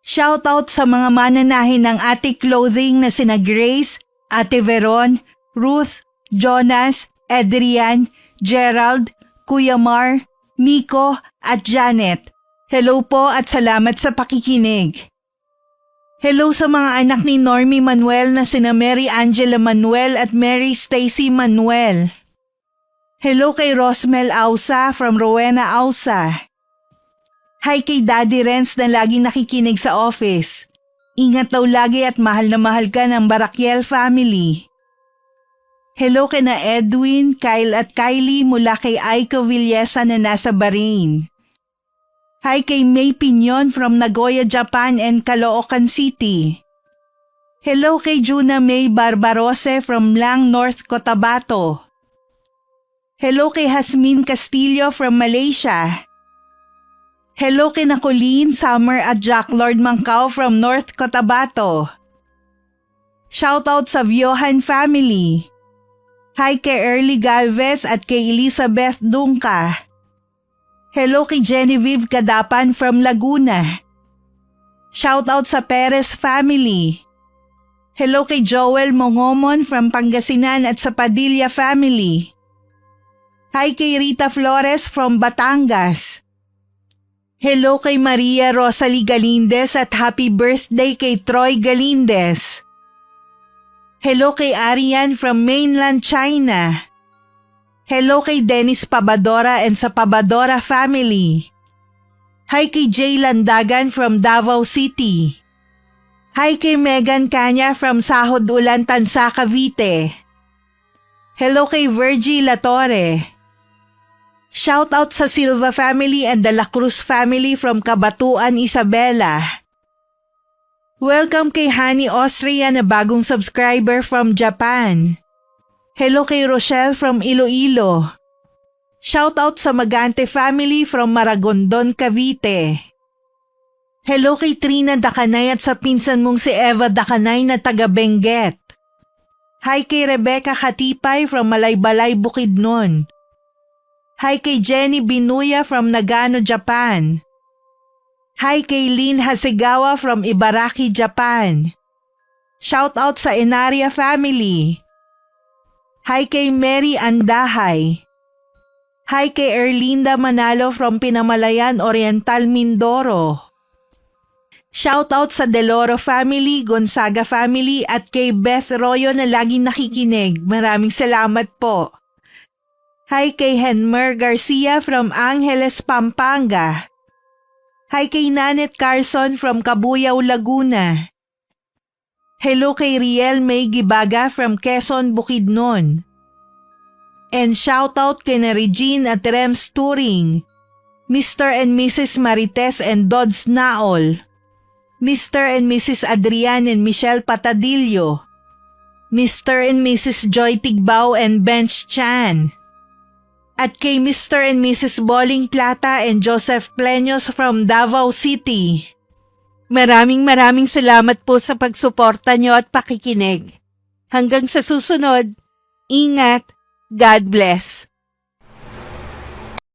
Shout out sa mga mananahin ng Ate Clothing na sina Grace, Ate Veron, Ruth, Jonas, Adrian, Gerald, Kuya Mar, Miko at Janet. Hello po at salamat sa pakikinig. Hello sa mga anak ni Normie Manuel na sina Mary Angela Manuel at Mary Stacy Manuel. Hello kay Rosmel Ausa from Rowena Ausa. Hi kay Daddy Renz na laging nakikinig sa office. Ingat daw lagi at mahal na mahal ka ng Barakiel family. Hello kay na Edwin, Kyle at Kylie mula kay Aiko Villesa na nasa Bahrain. Hi kay May Pinyon from Nagoya, Japan and Caloocan City. Hello kay Juna May Barbarose from Lang, North Cotabato. Hello kay Hasmin Castillo from Malaysia. Hello kay Colleen, Summer at Jack Lord Mangkao from North Cotabato. Shoutout sa Viohan family. Hi kay Early Galvez at kay Elizabeth Dungka. Hello kay Genevieve Kadapan from Laguna. Shoutout sa Perez family. Hello kay Joel Mongomon from Pangasinan at sa Padilla family. Hi kay Rita Flores from Batangas. Hello kay Maria Rosalie Galindez at happy birthday kay Troy Galindez. Hello kay Arian from mainland China. Hello kay Dennis Pabadora and sa Pabadora family. Hi kay Jay Landagan from Davao City. Hi kay Megan Kanya from Sahod Ulan, Tansa, Cavite. Hello kay Virgie Latore. Shout out sa Silva family and the La Cruz family from Cabatuan, Isabela. Welcome kay Hani Austria na bagong subscriber from Japan. Hello kay Rochelle from Iloilo. Shout out sa Magante family from Maragondon, Cavite. Hello kay Trina Dakanay at sa pinsan mong si Eva Dakanay na taga Benguet. Hi kay Rebecca Katipay from Malaybalay, Bukidnon. Hi kay Jenny Binuya from Nagano, Japan. Hi kay Lynn Hasegawa from Ibaraki, Japan. Shout out sa Enaria family. Hi kay Mary Andahay. Hi kay Erlinda Manalo from Pinamalayan, Oriental, Mindoro. Shout out sa Deloro family, Gonzaga family at kay Beth Royo na laging nakikinig. Maraming salamat po. Hi kay Henmer Garcia from Angeles, Pampanga. Hi kay Nanet Carson from Cabuyao, Laguna. Hello kay Riel May Gibaga from Quezon, Bukidnon. And shoutout kay na Regine at Rems Turing, Mr. and Mrs. Marites and Dodds Naol, Mr. and Mrs. Adrian and Michelle Patadillo, Mr. and Mrs. Joy Tigbao and Bench Chan, at kay Mr. and Mrs. Boling Plata and Joseph Pleños from Davao City. Maraming salamat po sa pagsuporta nyo at pakikinig. Hanggang sa susunod, ingat, God bless.